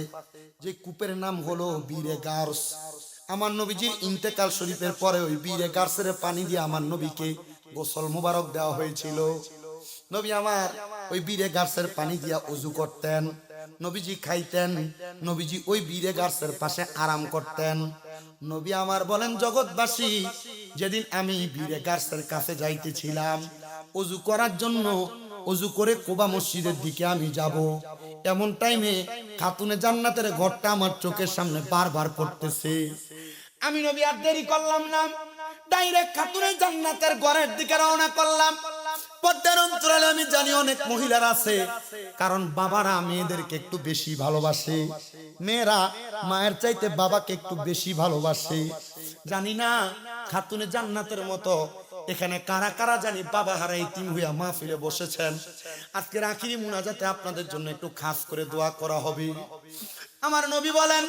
যে কূপের নাম হলো বীরে গার্স। আমার নবীজির ইন্তেকাল শরীফের পরে ওই বীরে গার্সের পানি দিয়ে আমার নবীকে গোসল মুবারক দেওয়া হয়েছিল। নবী আমার ওই বীরে গার্সের পানি দিয়া ওযু করতেন, নবীজি খাইতেন, নবীজি ওই বীরে গার্সের পাশে আরাম করতেন। নবী আমার বলেন, জগৎবাসী, যেদিন আমি বীরে গার্সের কাছে যাইতেছিলাম ওযু করার জন্য, ওযু করে কোবা মসজিদের দিকে আমি যাব, এমন টাইমে খাতুনে জান্নাতের ঘরটা আমার চোখের সামনে বারবার পড়তেছে। আমি নবী আর দেরি করলাম না, ডাইরেক্ট খাতুনে জান্নাতের ঘরের দিকে রওনা করলাম। পর্দার অন্তরালে আমি জানি অনেক মহিলারা আছে, কারণ বাবারা মেয়েদেরকে একটু বেশি ভালোবাসে, মেয়েরা মায়ের চাইতে বাবাকে একটু বেশি ভালোবাসে। জানি না খাতুনে জান্নাতের মতো এখানে কারা কারা জানি বাবা হারা ইতিম হইয়া মাহফিলে বসেছেন। আজকের আখিরি মুনাজাতে আপনাদের জন্য একটু খাস করে দোয়া করা হবে। আমার নবী বলেন,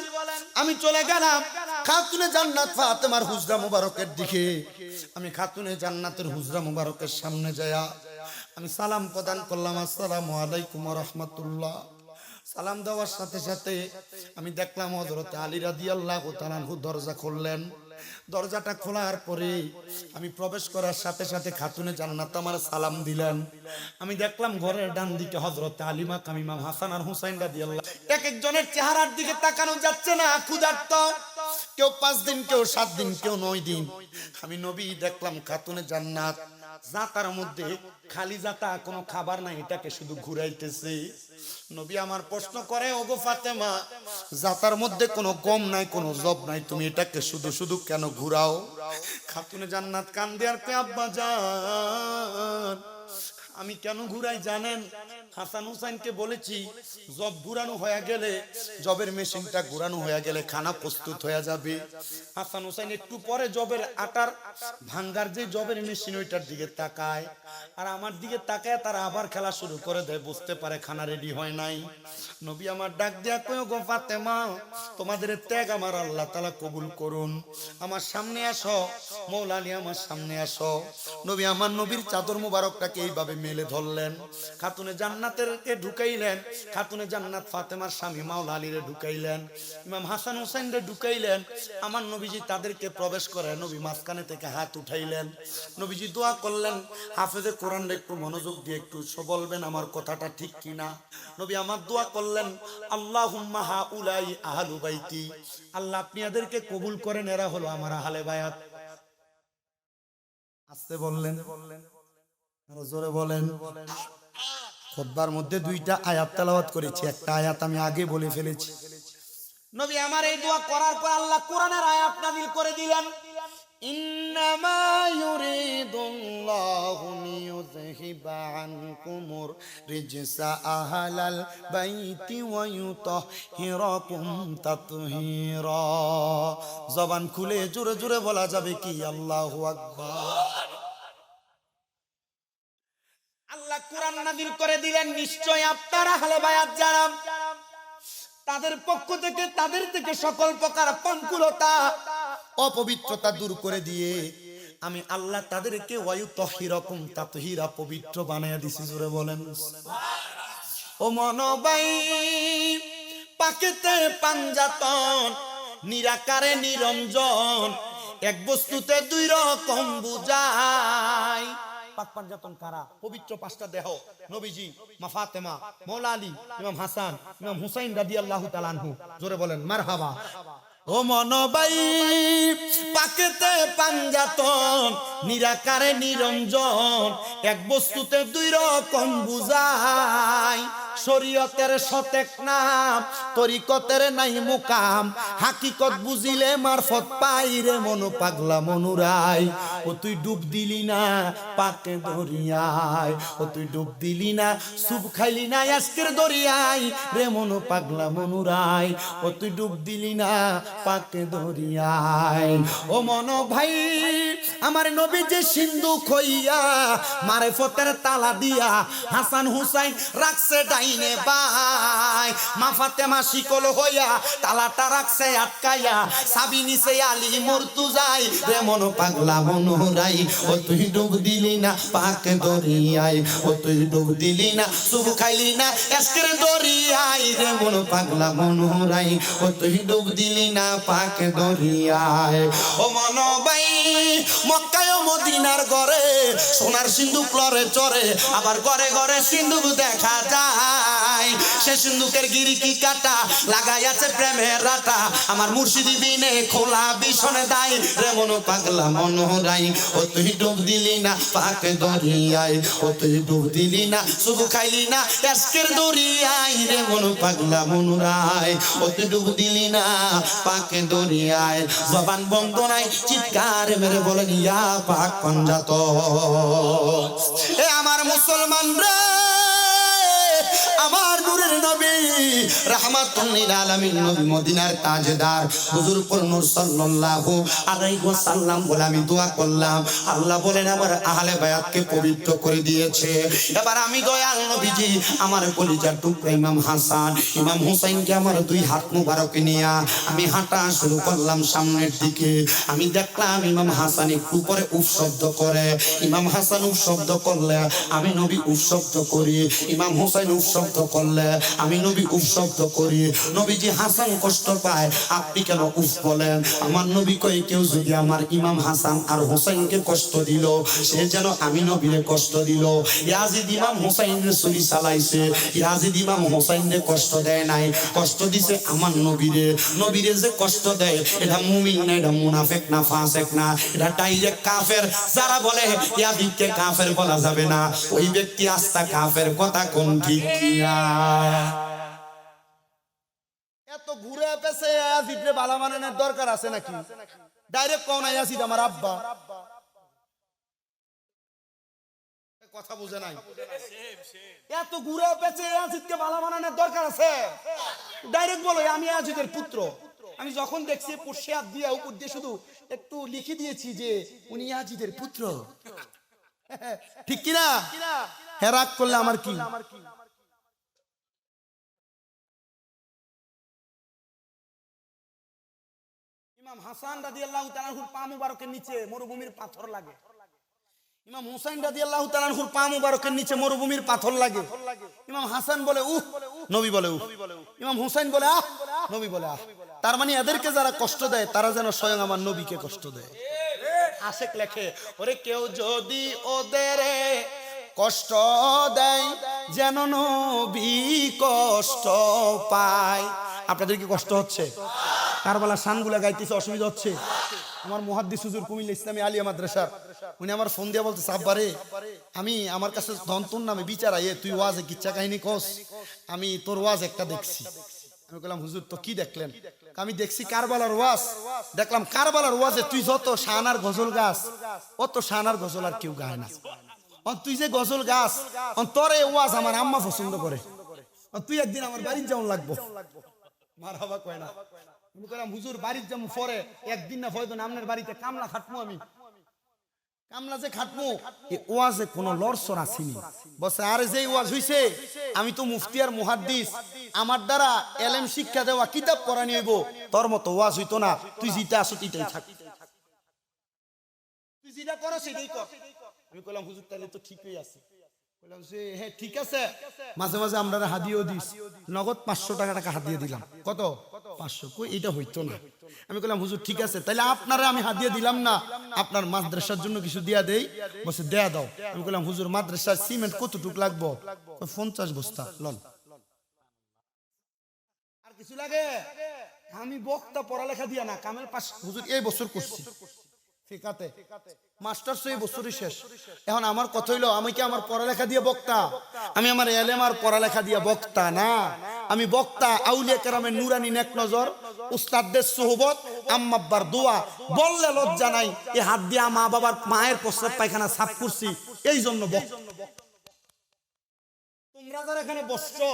আমি চলে গেলাম খাতুনে জান্নাত ফাতেমার হুজরা মুবারকের দিকে। আমি খাতুনে জান্নাতের হুজরা মুবারকের সামনে যায়া আমি সালাম প্রদান করলাম, আসসালামু আলাইকুম ওয়া রাহমাতুল্লাহ। সালাম দেওয়ার সাথে সাথে আমি দেখলাম হযরতে আলী রাদিয়াল্লাহু তাআলা আনহু দরজা খুললেন। দরজাটা খোলার পরে আমি প্রবেশ করার সাথে সাথে খাতুনে জান্নাত আমার সালাম দিলেন। আমি দেখলাম ঘরের ডান দিকে হযরতে আলী মাকাম ইমাম হাসান আর হুসাইন রাদিয়াল্লাহু, এক একজনের চেহারার দিকে তাকানো যাচ্ছে না, ক্ষুধার্ত, কেউ 5 দিন, কেউ 7 দিন, কেউ 9 দিন। আমি নবী দেখলাম খাতুনে জান্নাত জাতার মধ্যে খালি জাতা, কোনো খাবার নাই, এটাকে শুধু ঘুরাইতেছে। নবী আমার প্রশ্ন করে, ওগো ফাতেমা, জাতার মধ্যে কোনো গম নাই, কোনো জব নাই, তুমি এটাকে শুধু শুধু কেন ঘুরাও? খাতুনে জান্নাত কান্দে আর কয়, আব্বা জান, আমি কেন ঘুরাই জানেন? হাসান হুসাইনকে বলেছি জব ঘুরানো হয়ে গেলে, জবের মেশিনটা ঘুরানো হয়ে গেলে খানা প্রস্তুত হয়ে যাবে। হাসান হুসাইন একটু পরে জবের আটার ভাঙ্গার যে জবের মেশিন ওইটার দিকে তাকায়, আর আমার দিকে তাকায় তারা আবার খেলা শুরু করে দেয়, বুঝতে পারে খানা রেডি হয় নাই। নবী আমার ডাক দিয়া কয়, গো ফাতেমা, তোমাদের ত্যাগ আমার আল্লাহ তাআলা কবুল করুন, আমার সামনে আসো, মৌলা আলী আমার সামনে আসো। নবী আমার নবীর চাদর মুবারকটাকে এইভাবে মেলে ধরলেন, খাতুনে জান্নাতেরকে ঢুকাইলেন, খাতুনে জান্নাত ফাতেমার স্বামী মাওলা আলীরে ঢুকাইলেন, ইমাম হাসান হুসাইনরে ঢুকাইলেন। আমার নবীজি তাদেরকে প্রবেশ করে নবী মাঝখানে থেকে হাত উঠাইলেন, নবীজি দোয়া করলেন, হাফেজে কোরআন একটু মনোযোগ দিয়ে একটু বলবেন আমার কথাটা ঠিক কিনা। নবী আমার দোয়া করলেন, আল্লাহুম্মা হাউলাই আহলু বাইতি, আল্লাহ আপনি এদেরকে কবুল করেন, এরা হলো আমার আহলে বায়াত। আস্তে বললেন, আরো জোরে বলেন। খুতবার মধ্যে দুইটা আয়াত তেলাওয়াত করেছি, একটা আয়াত আমি আগে বলে ফেলেছি। নবী আমার এই দোয়া করার পর আল্লাহ কোরআনের আয়াত নাযিল করে দিলেন, ইন্নামা ইউরিদুল্লাহু লিইউযহিবা আনকুমুর রিজসা আহলাল বাইতি ওয়া ইউতাহহিরাকুম তাতহীরা। জবান খুলে জোরে জোরে বলা যাবে কি আল্লাহু আকবার। আল্লাহ কোরআন নাযিল করে দিলেন, নিশ্চয় আপনারা আহলে বায়াত যারা, তাদের পক্ষ থেকে তাদের থেকে সকল প্রকার পঙ্কুলতা অপবিত্রতা দূর করে দিয়ে আমি আল্লাহ তাদেরকে ওয়ায়ুতাহহিরাকুম তাতহীরা, পবিত্র বানায়া দিছি। জোরে বলেন ও মনোবাই, পাকেতে পাঞ্জাতন, নিরাকারে নিরঞ্জন, এক বস্তুতে দুই রকম বুঝায়। পাক পাঞ্জাতন কারা? পবিত্র পাঁচটা দেহ, নবীজি, মা ফাতেমা, মৌলা আলী, ইমাম হাসান, ইমাম হুসাইন রাদিয়াল্লাহু তাআলা আনহু। জোরে বলেন মারহাবা। ও মনোবাই, পাকেতে পাঞ্জাতন, নিরাকারে নিরঞ্জন, এক বস্তুতে দুই রকম বুঝায়। শরীয়তের সতেক নাম, তরিকতের নাই মুকাম, হাকিকত বুঝিলে মারফত পাইরে মন পাগলা মনুরাই। ও তুই ডুব দিলি না পাকে দরিয়ায়, ও তুই ডুব দিলি না সুপ খাইলি না আজকের দরিয়ায় রে মন পাগলা মনুরাই, ও তুই ডুব দিলি না পাকে দরিয়ায়। ও মন ভাই, আমার নবী যে সিন্ধুক হইয়া মারেফতের তালা দিয়া হাসান হুসাইন রাখছে ডাইনে বাই, মা ফাতেমা শিকল হইয়া তালাটা রাখছে আটকাইয়া, সাবি নিছে আলী মুর্তুজাই রে মন পাগলা মনুরাই। ও তুই ডুব দিলি না পাকে দরিয়ায়, ও তুই ডুব দিলি না সুব খাইলি না আজকের দরিয়ায় রে মন পাগলা মনুরাই, ও তুই ডুব দিলি না পাকে দরিয়ায়। ও মনোবাই, মক্কায় মদিনার ঘরে সোনার সিন্ধুক লরে চরে, আবার ঘরে ঘরে সিন্ধুক দেখা যায়, সে সিন্ধুকের গিরিকি কাটা লাগাই আছে প্রেমের রাটা, আমার মুর্শিদি বিনে খোলা বিছনে দায় রে মন পাগলা মনোরাই। ও তুই ডুব দিলি না পাকে দরিয়ায়, ও তুই ডুব দিলি না শুধু খাইলি না আজকের দরিয়ায় রে মন পাগলা মনুরাই, ও তুই ডুব দিলি না পাকে দরিয়ায়। জবান বন্ধ নাই, চিৎকার মেরে বলেন ইয়া পাক পাঞ্জাতন। এ আমার মুসলমান রে, আমার নূরের নবী রাহমাতুল লিল আলামিন নবী মদিনার তাজদার হুজুর পর নূর সাল্লাল্লাহু আলাইহি ওয়াসাল্লাম বলে আমি দোয়া করলাম, আল্লাহ বলেন আমার আহলে বায়াতকে পবিত্র করে দিয়েছে। এবার আমি দয়াল নবীজি আমার কলিজার টুকরা ইমাম হাসান ইমাম হুসাইনকে আমার দুই হাত মুবারকে নিয়ে আমি হাঁটা শুরু করলাম সামনের দিকে। আমি দেখলাম ইমাম হাসান একটু পরে উফ শব্দ করে, ইমাম হাসান উফ শব্দ করলে আমি নবী উফ শব্দ করি, ইমাম হুসাইন উফ শব্দ করলে আমি নবী উফ শব্দ করি, নবীজি হাসান কষ্ট পায়, আপনি কেন উফ বলেন? আমার নবী কই কেউ যদি আমার ইমাম হাসান আর হোসেনকে কষ্ট দিল, সে যেন আমি নবীরে কষ্ট দিল। ইয়াজিদ ইমাম হোসেনের ছুরি চালাইছে, ইয়াজিদ ইমাম হোসেনরে কষ্ট দেয় নাই, কষ্ট দিছে আমার নবীরে। নবীরে যে কষ্ট দেয় এটা মুমিন না, এটা মুনাফিক না, ফাসিক না, এটা ডাইরেক্ট কাফের। যারা বলে ইয়াজিদকে কাফের বলা যাবে না, ওই ব্যক্তি আস্তা কাফের। কথা কোন ঠিক কিনা? এত ঘুরে পেছে ইয়াজিদরে বালা মানানোর দরকার আছে নাকি? ডাইরেক্ট কোন ইয়াজিদ আমার আব্বা, কথা বুঝে নাই। এত ঘুরে পেছে ইয়াজিদকে বালা মানানোর দরকার আছে? ডাইরেক্ট বলো আমি ইয়াজিদের পুত্র। আমি যখন দেখছি পুরশিয়াত দিয়ে উপর দিয়ে শুধু একটু লিখে দিয়েছি যে উনি ইয়াজিদের পুত্র। ঠিক কিনা? হেরাক করলে আমার কি? ইমাম হাসান রাদিয়াল্লাহু তাআলা আনহুর পা মুবারকের নিচে মরুভূমির পাথর লাগে। ইমাম হুসাইন রাদিয়াল্লাহু তাআলা আনহুর পা মুবারকের নিচে মরুভূমির পাথর লাগে। ইমাম হাসান বলে উহ, নবী বলে উহ। ইমাম হুসাইন বলে আহ, নবী বলে আহ। তার মানে এদেরকে যারা কষ্ট দেয় তারা যেন স্বয়ং আমার নবীকে কষ্ট দেয়। আশেক লেখে, ওরে কেউ যদি ওদের কষ্ট দেয় যেন নবী কষ্ট পায়। আপনাদের কি কষ্ট হচ্ছে? কারবালা শানগুলা গাইতেছে, অসুবিধা হচ্ছে? আমার মুহাদ্দিস হুজুর কুমিল্লা ইসলামী আলিয়া মাদ্রাসা, উনি আমার ফোন দিয়ে বলতেছে, আব্বারে আমি আমার কাছে ধন্তন নামে বিচারা তুই ওয়াজে কিচ্ছা কাহিনী কস, আমি তোর ওয়াজ একটা দেখছি। আমি বললাম হুজুর তো কি দেখলেন? আমি দেখছি কারবালার ওয়াজ, দেখলাম কারবালার ওয়াজে তুই যত শানার গজল গাছ অত শানার গজল আর কেউ গায় না। তুই যে গজল গাছ তোর এই ওয়াজ আমার আম্মা পছন্দ করে, তুই একদিন আমার বাড়ির যেমন লাগবো। মারহাবা কয় না। আমি কইলাম হুজুর বাড়ির যেমন পরে একদিন না হয়তো আপনার বাড়িতে কামলা খাটমু, আমি কামলা যে খাটমু এই ওয়াজে কোনো লড়সড় আসেনি। বসে আরে যে ওয়াজ হইছে আমি তো মুফতি আর মুহাদ্দিস, আমার দ্বারা এলেম শিক্ষা দেওয়া কিতাব পড়া নিব, তোর মতো ওয়াজ হইতো না। তুই যেটা আসো এটাই থাক, তুই যেটা করো সেটাই কর। আমি কইলাম হুজুর তাহলে তো ঠিকই আছে। বললাম যে হ্যাঁ ঠিক আছে। মাঝে মাঝে আমরা হাদিয়েও দিস, নগদ 500 টাকা হাদিয়ে দিলাম। কত? 500। কই এটা হইতো না। আমি বললাম হুজুর ঠিক আছে, তাহলে আপনারা আমি হাদিয়ে দিলাম না, আপনার মাদ্রাসার জন্য কিছু দিয়া দেই। বসে দেয়া দাও। আমি বললাম হুজুর মাদ্রাসার সিমেন্ট কতটুক লাগবো? 50 বস্তা লন। আর কিছু লাগে? আমি বক্তা পড়ালেখা দিয়া না, কামেল পাস হুজুর এই বছর করছি ফিকাতে, মাস্টার্স এই বছরই শেষ। এখন আমার কথা হইলো আমি কি আমার পড়ালেখা দিয়ে বক্তা? আমি আমার এলেম আর পড়ালেখা দিয়ে বক্তা না, আমি বক্তা আউলিয়া কেরামের নুরানি নেক নজর, উস্তাদদের সোহবত, আম্মা আব্বার দোয়া। বললে লজ্জা নাই এই হাত দিয়ে মা বাবার মায়ের প্রস্রাব পায়খানা সাফ করছি, এই জন্য বক্তা। তোমরা যারা এখানে বসছো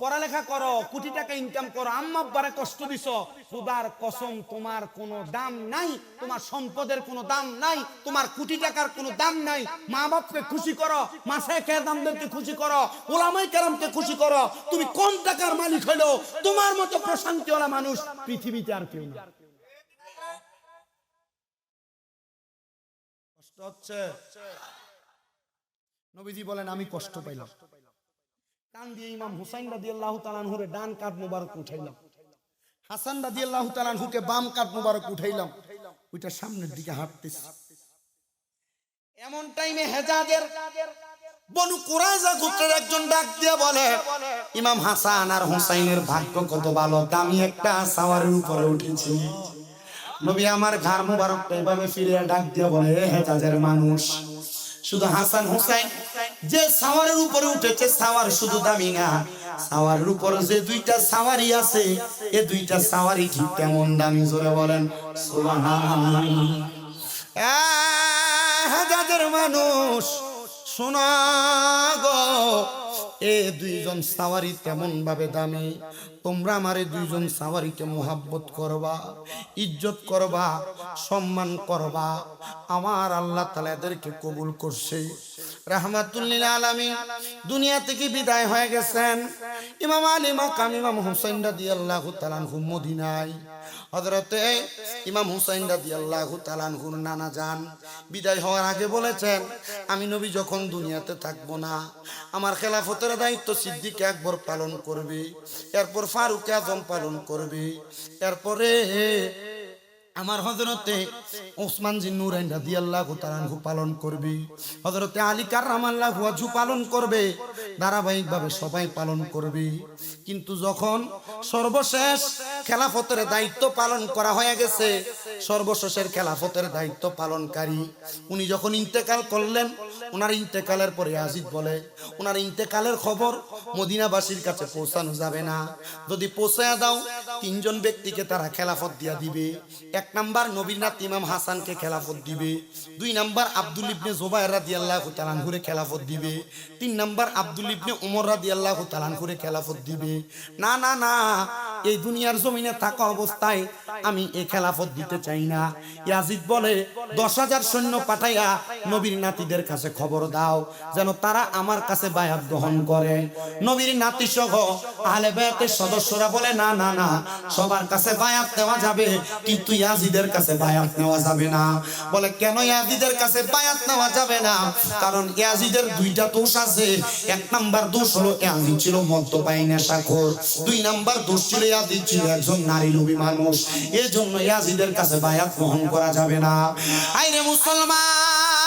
পড়ালেখা করো, কোটি টাকা ইনকাম করো, আম্মা আব্বারে কষ্ট দিছো, খোদার কসম তোমার কোনো দাম নাই, তোমার সম্পদের কোনো দাম নাই, তোমার কোটি টাকার কোনো দাম নাই। মা বাপকে খুশি করো, মাসায় কেরামদেরকে খুশি করো, ওলামাই কেরামকে খুশি করো। তুমি কোন টাকার মালিক হলো তোমার মতো প্রশান্তিওয়ালা মানুষ পৃথিবীতে আর কেউ না। কষ্ট হচ্ছে? নবীজি বলেন আমি কষ্ট পাইলাম। কান দিয়ে ইমাম হুসাইন রাদিয়াল্লাহু তাআলা আনহুর ডান কাঁধ মোবারক উঠাইলাম, হাসান রাদিয়াল্লাহু তাআলা আনহুকে বাম কাঁধ মোবারক উঠাইলাম, ওইটা সামনের দিকে হাঁটতেছে। এমন টাইমে হেজাজের বনু কুরাইজা গোত্রের একজন ডাক দিয়ে বলে, ইমাম হাসান আর হুসাইনের ভাগ্য কত ভালো, দামি একটা সাওয়ারের উপরে উঠেছি। নবী আমার ঘাড় মোবারকটা এভাবে ফিরে ডাক দিয়ে বলে, হেজাজের মানুষ, শুধু হাসান হুসাইন যে সাওয়ারের উপরে উঠেছে সাওয়ার শুধু দামি না, সাওয়ারের উপরে যে দুইটা সাওয়ারি আছে এই দুইটা সাওয়ারি ঠিক তেমন দামি। জোরে বলেন সুবহানাল্লাহ। হাজার মানুষ শোনা গো, এই দুইজন সাওয়ারি তেমন ভাবে দামি, তোমরা আমারে দুইজন সাওয়ারিকে মোহাব্বত করবা, ইজ্জত করবা, সম্মান করবা। আমার আল্লাহ তাআলা এদেরকে কবুল করছে। রাহমাতুল লিল আলামিন দুনিয়া থেকে বিদায় হয়ে গেছেন। ইমাম আলী মাকাম ইমাম হুসাইন রাদিয়াল্লাহু তাআলা আনহু মদিনায়। হযরতে ইমাম হুসাইন রাদিয়াল্লাহু তাআলা আনহুর নানা জান বিদায় হওয়ার আগে বলেছেন, আমি নবী যখন দুনিয়াতে থাকবো না, আমার খেলাফতের দায়িত্ব সিদ্দিক আকবর পালন করবে, এরপর ফারুক আজম পালন করবে, এরপরে আমার হযরতে ওসমান জিন নুরাইন রাদিয়াল্লাহু তাআলা আনহু পালন করবে, হযরতে আলী কাররামাল্লাহু ওয়াজহু পালন করবে, ধারাবাহিকভাবে সবাই পালন করবে। কিন্তু যখন সর্বশেষ খেলাফতের দায়িত্ব পালন করা হয়ে গেছে, সর্বশেষের খেলাফতের দায়িত্ব পালনকারী উনি যখন ইন্তেকাল করলেন, ওনার ইন্তেকালের পরে ইয়াজিদ বলে, ওনার ইন্তেকালের খবর মদিনাবাসীর কাছে পৌঁছানো যাবে না, যদি পৌঁছায়া দাও তিনজন ব্যক্তিকে তারা খেলাফত দিয়া দিবে। এক নাম্বার নবীর নাতি ইমাম হাসানকে খেলাফত দিবে, দুই নাম্বার আব্দুল ইবনে জুবাইর রাদিয়াল্লাহু তাআলা আনহুরে খেলাফত দিবে, তিন নাম্বার আব্দুল ইবনে উমর রাদিয়াল্লাহু তাআলা আনহুরে খেলাফত দিবে। না না না, এই দুনিয়ার জমিনে থাকা অবস্থায় আমি এই খেলাফত দিতে চাই না। ইয়াজিদ বলে 10,000 সৈন্য পাঠাইয়া নবীর নাতিদের কাছে খবর দাও যেন তারা আমার কাছে বায়াত গ্রহণ করে। নবীর নাতি সহ আহলে বায়াতের সদস্যরা বলে, না না না, সবার কাছে বায়াত নেওয়া যাবে কিন্তু ইয়াজিদের কাছে বায়াত নেওয়া যাবে না। বলে, কেন ইয়াজিদের কাছে বায়াত নেওয়া যাবে না? কারণ ইয়াজিদের দুইটা দোষ আছে। এক নাম্বার দোষ হলো ইয়াজিদ ছিল মদ্যপায়ী নেশাখোর, দুই নাম্বার দোষ ছিল ইয়াজিদ ছিল একজন নারী লোভী মানুষ। এজন্য ইয়াজিদের কাছে বায়াত গ্রহণ করা যাবে না। আইরে মুসলমান,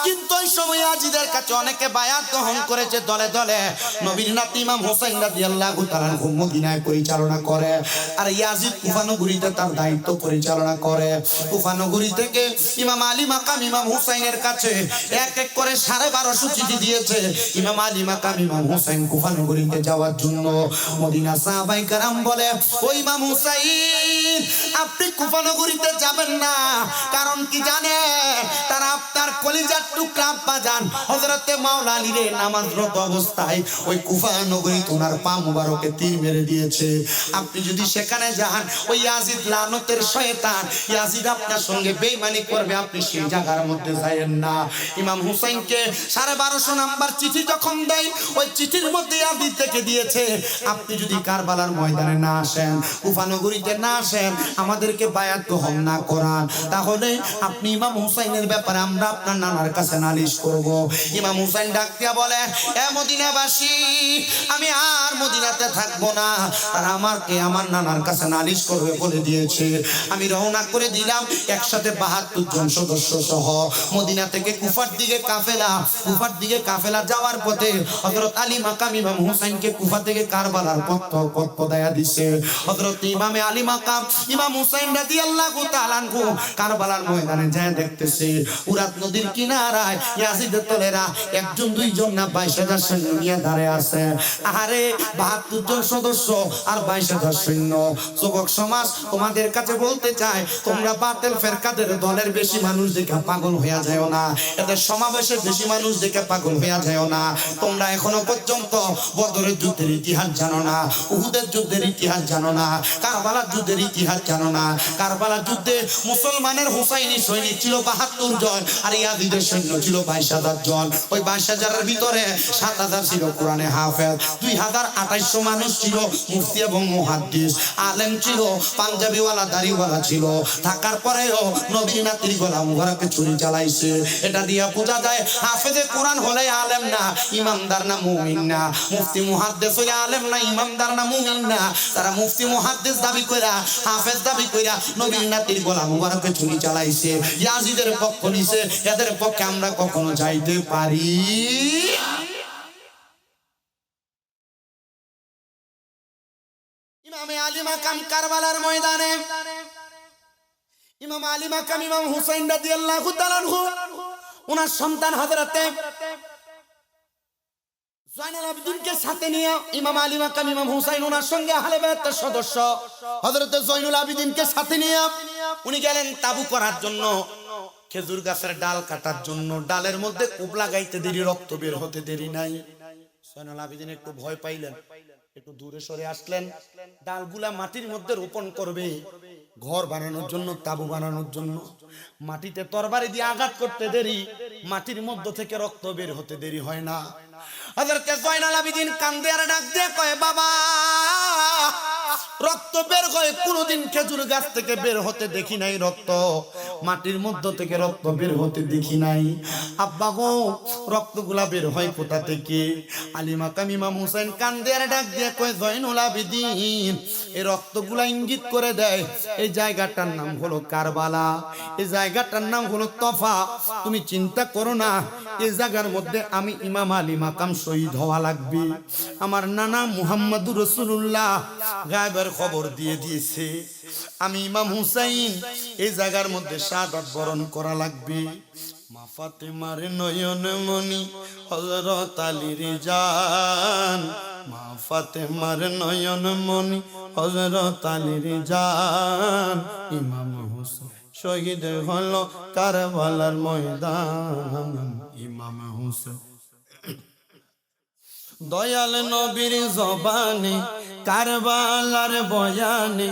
কিন্তু ওই সময় ইয়াজিদের কাছে অনেকে বায়াত গ্রহণ করেছে দলে দলে। নবীর নাতি ইমাম হুসাইন রাদিয়াল্লাহু তাআলা আনহু মদিনায় পরিচালনা করে, আর ইয়াজিদ কুফা নগরীতে তার দায়িত্ব পরিচালনা করে। কুফা নগরী থেকে ইমাম আলী মাকাম ইমাম হুসাইনের কাছে এক এক করে 1250 চিঠি দিয়েছে। ইমাম আলী মাকাম ইমাম হুসাইন কুফা নগরীতে যাওয়ার জন্য। মদিনা সাহাবায়ে কেরাম বলে, ও ইমাম হুসাইন, আপনি কুফা নগরীতে যাবেন না। কারণ কি জানেন? তারা আপনার কলিজার টুকরা আব্বা জান হযরতে মাওলা আলীর নামাজরত অবস্থায় ওই কুফা নগরী ওনার পা মুবারকে তীর মেরে দিয়েছে। আপনি যদি সেখানে যান, ওই ইয়াজিদ লানতের শয়তান ইয়াজিদ আপনার সঙ্গে বেঈমানি করবে, আপনি সেই জায়গার মধ্যে যায়েন না। ইমাম হুসাইনকে 1250 নাম্বার চিঠি যখন দেয়, ওই চিঠির মধ্যে ইয়াজিদ থেকে দিয়েছে, আপনি যদি কারবালার ময়দানে না আসেন, কুফা নগরীতে না আসেন, আমাদেরকে বায়াত গ্রহণ না করান, তাহলে আপনি ইমাম হুসাইনের ব্যাপারে আমরা আপনার নানার কাছে নালিশ করব। ইমাম হুসাইন ডাক দিয়া বলে, এ মদিনাবাসী, আমি আর মদিনাতে থাকবো না, আর আমাকে আমার নানার কাছে নালিশ করবে বলে দিয়েছে। আমি রওনা করে দিলাম একসাথে 72 জন সদস্য সহ মদিনা থেকে কুফার দিকে কাফেলা। কুফার দিকে কাফেলা যাওয়ার পথে হযরত আলী মাকাম ইমাম হুসাইনকে কুফা থেকে কারবালার পথ পদায়া দিছে। হযরত ইমামে আলী মাকাম ইমাম হুসাইন রাদিয়াল্লাহু তাআলা আনহু কারবালার ময়দানে যায় দেখতেছে, উরাত নদীর কিনারায় ইয়াজিদের দলেরা একজন দুইজন না 22,000 সৈন্য নিয়ে দাঁড়ায় আছে। আরে 72 জন সদস্য আর 22,000 সৈন্য। যুবক সমাজ, তোমাদের কাছে বলতে চাই, তোমরা বাতিল ফেরকাদের দলের বেশি মানুষ দেখে পাগল হইয়া যাও না, এদের সমাবেশের বেশি মানুষ দেখে পাগল হইয়া যাও না। তোমরা এখনো পর্যন্ত বদরের যুদ্ধের ইতিহাস জানো না, উহুদের যুদ্ধের ইতিহাস জানো না, কারবালার যুদ্ধের ইতিহাস জানো না। কারবালার যুদ্ধে মুসলমানের হুসাইনি সৈনিক ছিল 72 জন, আর ইয়াজিদের সৈন্য ছিল 22,000 জন। ওই 22,000 এর ভিতরে 7,000 ছিল কোরআনে হাফেজ, 2,2800 মানুষ ছিল মুফতি এবং মুহাদ্দিস, আলেম ছিল, পাঞ্জাবিওয়ালা দাড়িওয়ালা ছিল। থাকার পরেও নবীর নাতির গলা মুবারকে ছুরি চালাইছে। এটা দিয়া বোঝা যায় হাফেজে কোরআন হলে আলেম না, ইমামদার না, মুমিন না। মুফতি মুহাদ্দিস হলে আলেম না, ইমামদার না, মুমিন না। তারা মুফতি মুহাদ্দিস দাবি কইরা, হাফেজ দাবি কইরা নবীর নাতির গলা মুবারকে ছুরি চালাইছে। ইয়াজিদের পক্ষ নিছে, এদের পক্ষে আমরা কখনো যাইতে পারি? ইমামে আলী মাকাম কারবালার ময়দানে ইমাম আলী মাকাম ইমাম হুসাইন রাদিয়াল্লাহু তাআলা আনহু ওনার সন্তান হযরতে জয়নুল আবেদিনকে সাথে নিয়ে ইমাম আলী মাকাম ইমাম হুসাইন ওনার সঙ্গে আহলে বায়াতের সদস্য হযরতে জয়নুল আবেদিনকে সাথে নিয়ে উনি গেলেন তাবু করার জন্য, খেজুর গাছের ডাল কাটার জন্য। ডালের মধ্যে কোপ লাগাইতে দেরি, রক্ত বের হতে দেরি নাই। জয়নুল আবেদিন একটু ভয় পাইলেন, একটু দূরে সরে আসলেন। ডালগুলা মাটির মধ্যে রোপণ করবে, ঘর বানানোর জন্য, তাবু বানানোর জন্য মাটিতে তরবারি দিয়ে আঘাত করতে দেরি, মাটির মধ্য থেকে রক্ত বের হতে দেরি হয় না। হযরত জয়নাল আবেদিন কান্দে আর ডাক দিয়ে কয়, বাবা রক্ত বের হয় কোনোদিন খেজুর গাছ থেকে বের হতে দেখি নাই, রক্ত মাটির মধ্য থেকে রক্ত বের হতে দেখি নাই। আব্বা গো রক্তগুলা বের হয় কোথা থেকে? আলী মাকাম ইমাম হুসাইন কান্দে আর ডাক দিয়ে কয়, জয়নুল আবেদিন এই রক্তগুলা ইঙ্গিত করে দেয় এই জায়গাটার নাম হলো কারবালা, এই জায়গাটার নাম হলো তফা। তুমি চিন্তা করো না, এই জায়গার মধ্যে আমি ইমাম আলী মাকাম শহীদ হওয়া লাগবে। আমার নানা মুহাম্মদুর রাসূলুল্লাহ গায়েবের খবর দিয়ে দিয়েছে, আমি ইমাম হুসাইন এই জায়গার মধ্যে শাহাদাত বরণ করা লাগবে। মা ফাতেমার নয়ন মনি হযরত আলীর জান, মা ফাতেমার নয়ন মনি হযরত আলীর জান, ইমাম হুসাইন শহীদ হলো কারবালার ময়দান, ইমাম হুসাইন। দয়াল নবীর জবানে কারবালার বয়ানে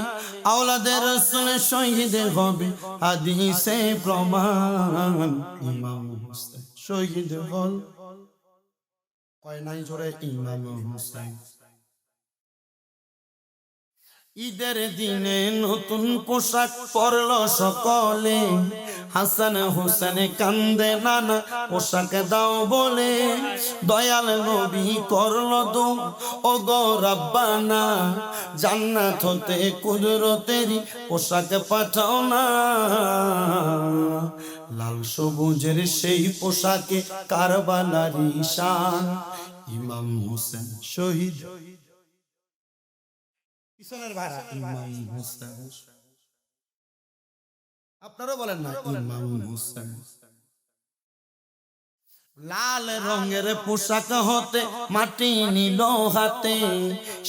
আওলাদের রাসূল শহীদ হবে হাদিসে প্রমাণ, ইমাম হুসাইন শহীদ হল। কয় নাই জোরে ইমাম হুসাইন। ঈদের দিনে নতুন পোশাক পরল সকলে, হাসান হোসেন কান্দে নানা পোশাক দাও বলে, দয়াল নবী করল দো ও গো রাব্বানা, জান্নাত হতে কুদরতেরই পোশাক পাঠাও না। লাল সবুজের সেই পোশাকে কারবালার ঈশান, ইমাম হোসেন শহীদ। পিছনের ভাড়া ইমাম হোসেন, আপনারা বলেন না ইমাম হোসেন। লাল রঙের পোশাক হতে মাটি নিল হাতে,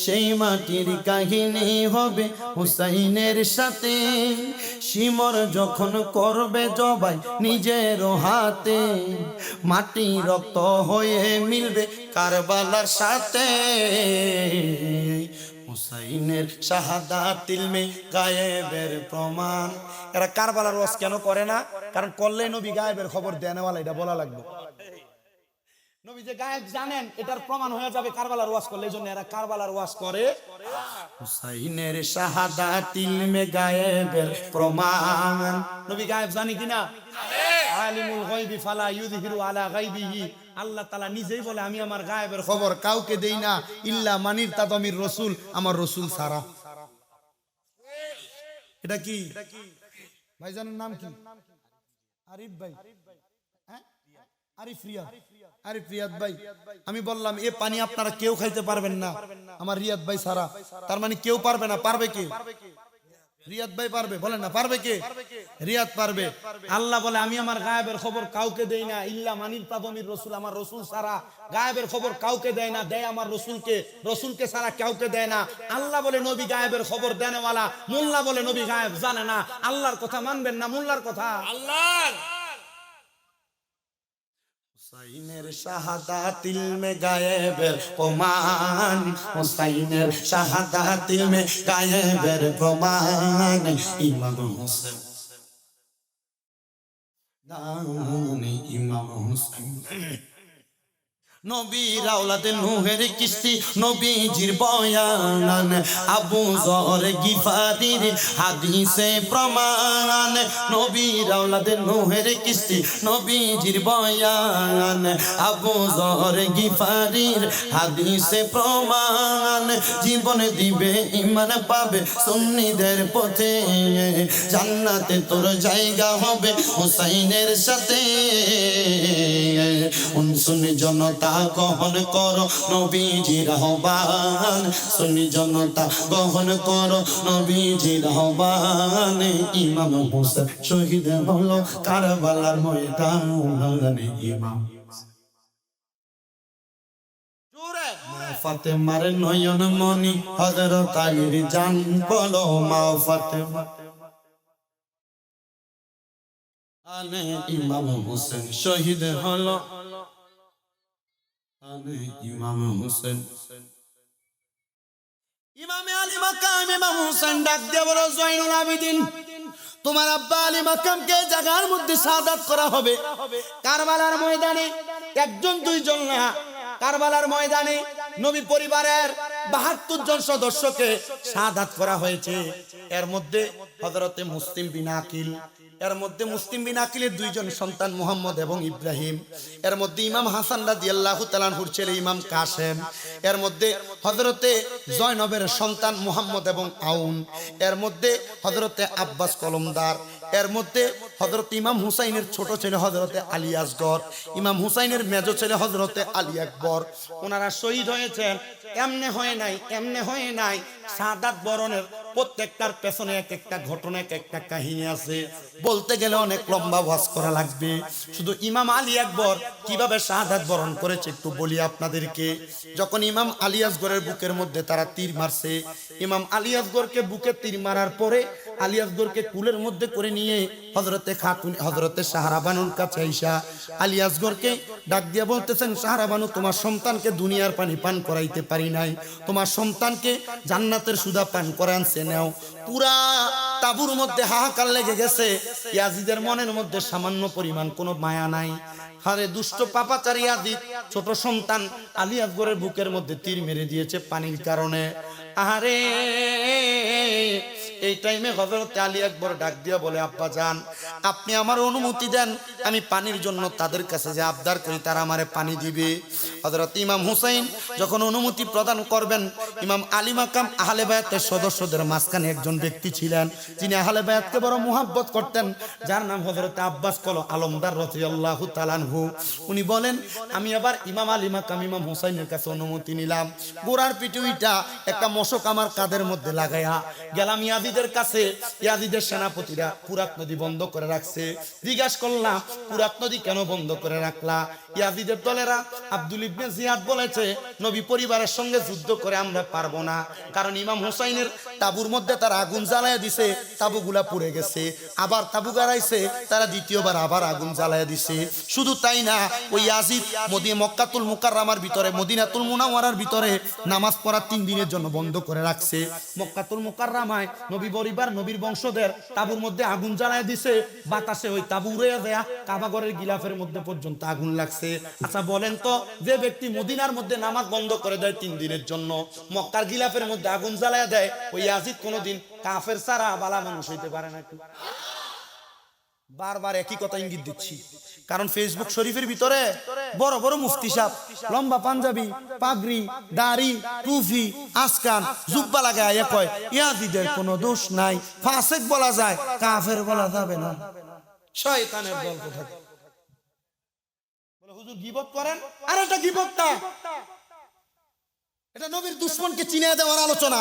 সেই মাটির কাহিনী হবে হুসাইনের সাথে। শিমর যখন করবে জবাই নিজের হাতে, মাটি রক্ত হয়ে মিলবে কারবালার সাথে। হুসাইনের শাহাদাত ইলমে গায়েবের প্রমাণ। এরা কারবালার ওয়াজ কেন করে না? কারণ করলে নবী গায়েবের খবর দেনওয়ালা, এটা বলা লাগবে। নবী যে গায়েব জানেন এটার প্রমাণ হয়ে যাবে কারবালার ওয়াজ করলে, এজন্য এরা কারবালার ওয়াজ করে। হুসাইনের শাহাদাত ইলমে গায়েবের প্রমাণ। নবী গায়েব জানে কিনা? আলিমুল গায়বি ফালা ইউযহিরু আলা গায়বিহি, আল্লাহ তাআলা নিজেই বলে আমি আমার গায়েবের খবর কাউকে দেই না, ইল্লা মানির তাদামির রাসূল, আমার রাসূল ছাড়া। এটা কি ভাইজানের নাম কি? আরিফ ভাই, হ্যাঁ আরিফ রিয়াদ, আরিফ রিয়াদ ভাই। আমি বললাম এ পানি আপনারা কেউ খাইতে পারবেন না আমার রিয়াদ ভাই ছাড়া। তার মানে কেউ পারবে না, পারবে কে? রিয়াদ ভাই পারবে, বলেন না পারবে কে? রিয়াদ পারবে। আল্লাহ বলে আমি আমার গায়েবের খবর কাউকে দেই না, ইল্লা মানির তাদমির রাসূল, আমার রাসূল ছাড়া গায়েবের খবর কাউকে দেয় না, দেয় আমার রাসূলকে, রাসূলকে ছাড়া কাউকে দেয় না। আল্লাহ বলে নবী গায়েবের খবর দেনওয়ালা, মোল্লা বলে নবী গায়েব জানে না। আল্লাহর কথা মানবেন না মোল্লার কথা? আল্লাহর হুসাইনের শাহাদাত ইলমে গায়েবের প্রমাণ, হুসাইনের শাহাদাত ইলমে গায়েবের প্রমাণ, ইমাম হোসেন ইমাম হোসেন। নবীর আওলাদে নূহের কিস্তি নবীজির বয়ান, আবু যর গিফারির হাদিসে প্রমাণ। নবীর আওলাদে নূহের কিস্তি নবীজির বয়ান, আবু যর গিফারির হাদিসে প্রমাণ। জীবন দিবে ঈমান পাবে সুন্নিদের পথে, জান্নাতে তোর জায়গা হবে হুসাইনের সাথে। শুনি জনতা গ্রহণ করো নবীজির আহ্বান, শুনি জনতা গ্রহণ করো নবীজির আহ্বান। ইমাম হোসেন শহীদ হলো কারবালার ময়দানে, ইমাম ফাতেমার নয়ন মনি হযরত আলীর জান, বলো মা ফাতেমা। আনে ইমাম হোসেন শহীদ হলো, আনে ইমাম হোসেন। ইমামে আলী মাকাম ইমাম হুসাইন ডাক দিয়ে বলো, জয়নুল আবেদিন, তোমার আব্বা আলী মাকামকে জায়গার মধ্যে শাহাদাত করা হবে। কারবালার ময়দানে একজন দুইজন না, কারবালার ময়দানে নবী পরিবারের ৭২ জন সদস্যকে শাহাদাত করা হয়েছে। এর মধ্যে হযরতে মুসলিম বিন আকিল, এর মধ্যে মুসলিম বিন আকিলের 2 জন সন্তান মুহাম্মদ এবং ইব্রাহিম, এর মধ্যে ইমাম হাসান রাদিয়াল্লাহু তাআলা আনহুর ছেলে ইমাম কাসেম, এর মধ্যে হযরতে জয়নবের সন্তান মুহাম্মদ এবং আউন, এর মধ্যে হযরতে আব্বাস কলমদার, এর মধ্যে হযরত ইমাম হুসাইনের ছোট ছেলে হযরতে আলী আসগর, ইমাম হুসাইনের মেজ ছেলে হযরতে আলী আকবর। ওনারা শহীদ হয়েছেন। এমনে হয় নাই, এমনে হয় নাই। শাহাদাত বরণের প্রত্যেকটার পেছনে এক একটা ঘটনা, এক একটা কাহিনী আছে। বলতে গেলে অনেক লম্বা ওয়াজ করা লাগবে। শুধু ইমাম আলী আকবর কিভাবে শাহাদাত বরণ করেছে একটু বলি আপনাদেরকে। যখন ইমাম আলী আসগরের বুকের মধ্যে তারা তীর মারছে, ইমাম আলী আসগরকে বুকে তীর মারার পরে আলী আসগরকে কুলের মধ্যে করে নিয়ে হযরতে খাতুন হযরতে সাহারা বানুর কাছে আইসা আলী আসগরকে ডাক দিয়ে বলতেছেন, সাহারা বানু, তোমার সন্তানকে দুনিয়ার পানি পান করাইতে পারি নাই, তোমার সন্তানকে জান্নাতের সুধা পান করানছে নাও। পুরা তাবুর মধ্যে হাহাকার লেগে গেছে। ইয়াজিদের মনের মধ্যে সামান্য পরিমাণ কোনো মায়া নাই। হারে দুষ্ট পাপাচারী ইয়াজিদ ছোট সন্তান আলী আকবরের বুকের মধ্যে তীর মেরে দিয়েছে পানির কারণে। আহারে, এই টাইমে হযরত আলী আকবর ডাক দিয়া বলে, আব্বা জান, আপনি আমার অনুমতি দেন, আমি পানির জন্য তাদের কাছে যে আবদার করি তারা আমারে পানি দিবে। হযরত ইমাম হুসাইন যখন অনুমতি প্রদান করবেন, ইমাম আলী মাকাম আহলে বায়াতের সদস্যদের মাঝখানে একজন ব্যক্তি ছিলেন যিনি আহলে বায়াতকে বড় মুহাব্বত করতেন, যার নাম হযরত আব্বাস কল আলমদার রাদিয়াল্লাহু তাআলা আনহু। উনি বলেন, আমি আবার ইমাম আলী মাকাম ইমাম হুসাইনের কাছে অনুমতি নিলাম। গোড়ার পিঠে উইটা একটা মশক আমার কাদের মধ্যে লাগাইয়া গেলাম ইয়াজিদের কাছে। ইয়াজিদের সেনাপতিরা ফুরাত নদী বন্ধ করে রাখছে। জিজ্ঞাসা করলাম, ফুরাত নদী কেন বন্ধ করে রাখলা? ইয়াজিদের দলেরা আব্দুল ইবনে জিয়াদ বলেছে, নবী পরিবারের সঙ্গে যুদ্ধ করে আমরা পারবো না, কারণ ইমাম হুসাইনের তাবুর মধ্যে তারা আগুন জ্বালায় দিছে, তাবুগুলা পুড়ে গেছে। আবার তাবু গাড়াইছে, তারা দ্বিতীয়বার আবার আগুন জ্বালায় দিছে। শুধু তাই না, ওই ইয়াজিদ মক্কাতুল মুকাররমার ভিতরে, মদিনাতুল মুনাওয়ারার ভিতরে নামাজ পড়া 3 দিনের জন্য বন্ধ করে রাখছে। মক্কাতুল মুকাররমায় নবী পরিবার, নবীর বংশধর তাবুর মধ্যে আগুন জ্বালায় দিছে। বাতাসে ওই তাবু উড়ে দেয়া কাবাগরের গিলাফের মধ্যে পর্যন্ত আগুন লাগছে। আচ্ছা বলেন তো, যে ব্যক্তি মদিনার মধ্যে নামাজ বন্ধ করে দেয় 3 দিনের জন্য, মক্কার গিলাফের মধ্যে আগুন জ্বালায় দেয়, ওই ইয়াজিদ কোনোদিন কাফের ছাড়া ভালো মানুষ হইতে পারে না? বারবার একই কথা ইঙ্গিত দিচ্ছি, কারণ ফেসবুক শরীফের ভিতরে বড় বড় মুফতি সাহেব লম্বা পাঞ্জাবি, পাগড়ি, দাড়ি, টুপি, আসকান, জুব্বা লাগায় কয় ইয়াজিদের কোনো দোষ নাই, ফাসেক বলা যায়, কাফের বলা যাবে না। শয়তানের দল কোথায়। বলে হুজুর গীবত করেন, আর এটা গীবত না, এটা নবীর দুশমনকে চিনে দেওয়ার আলোচনা।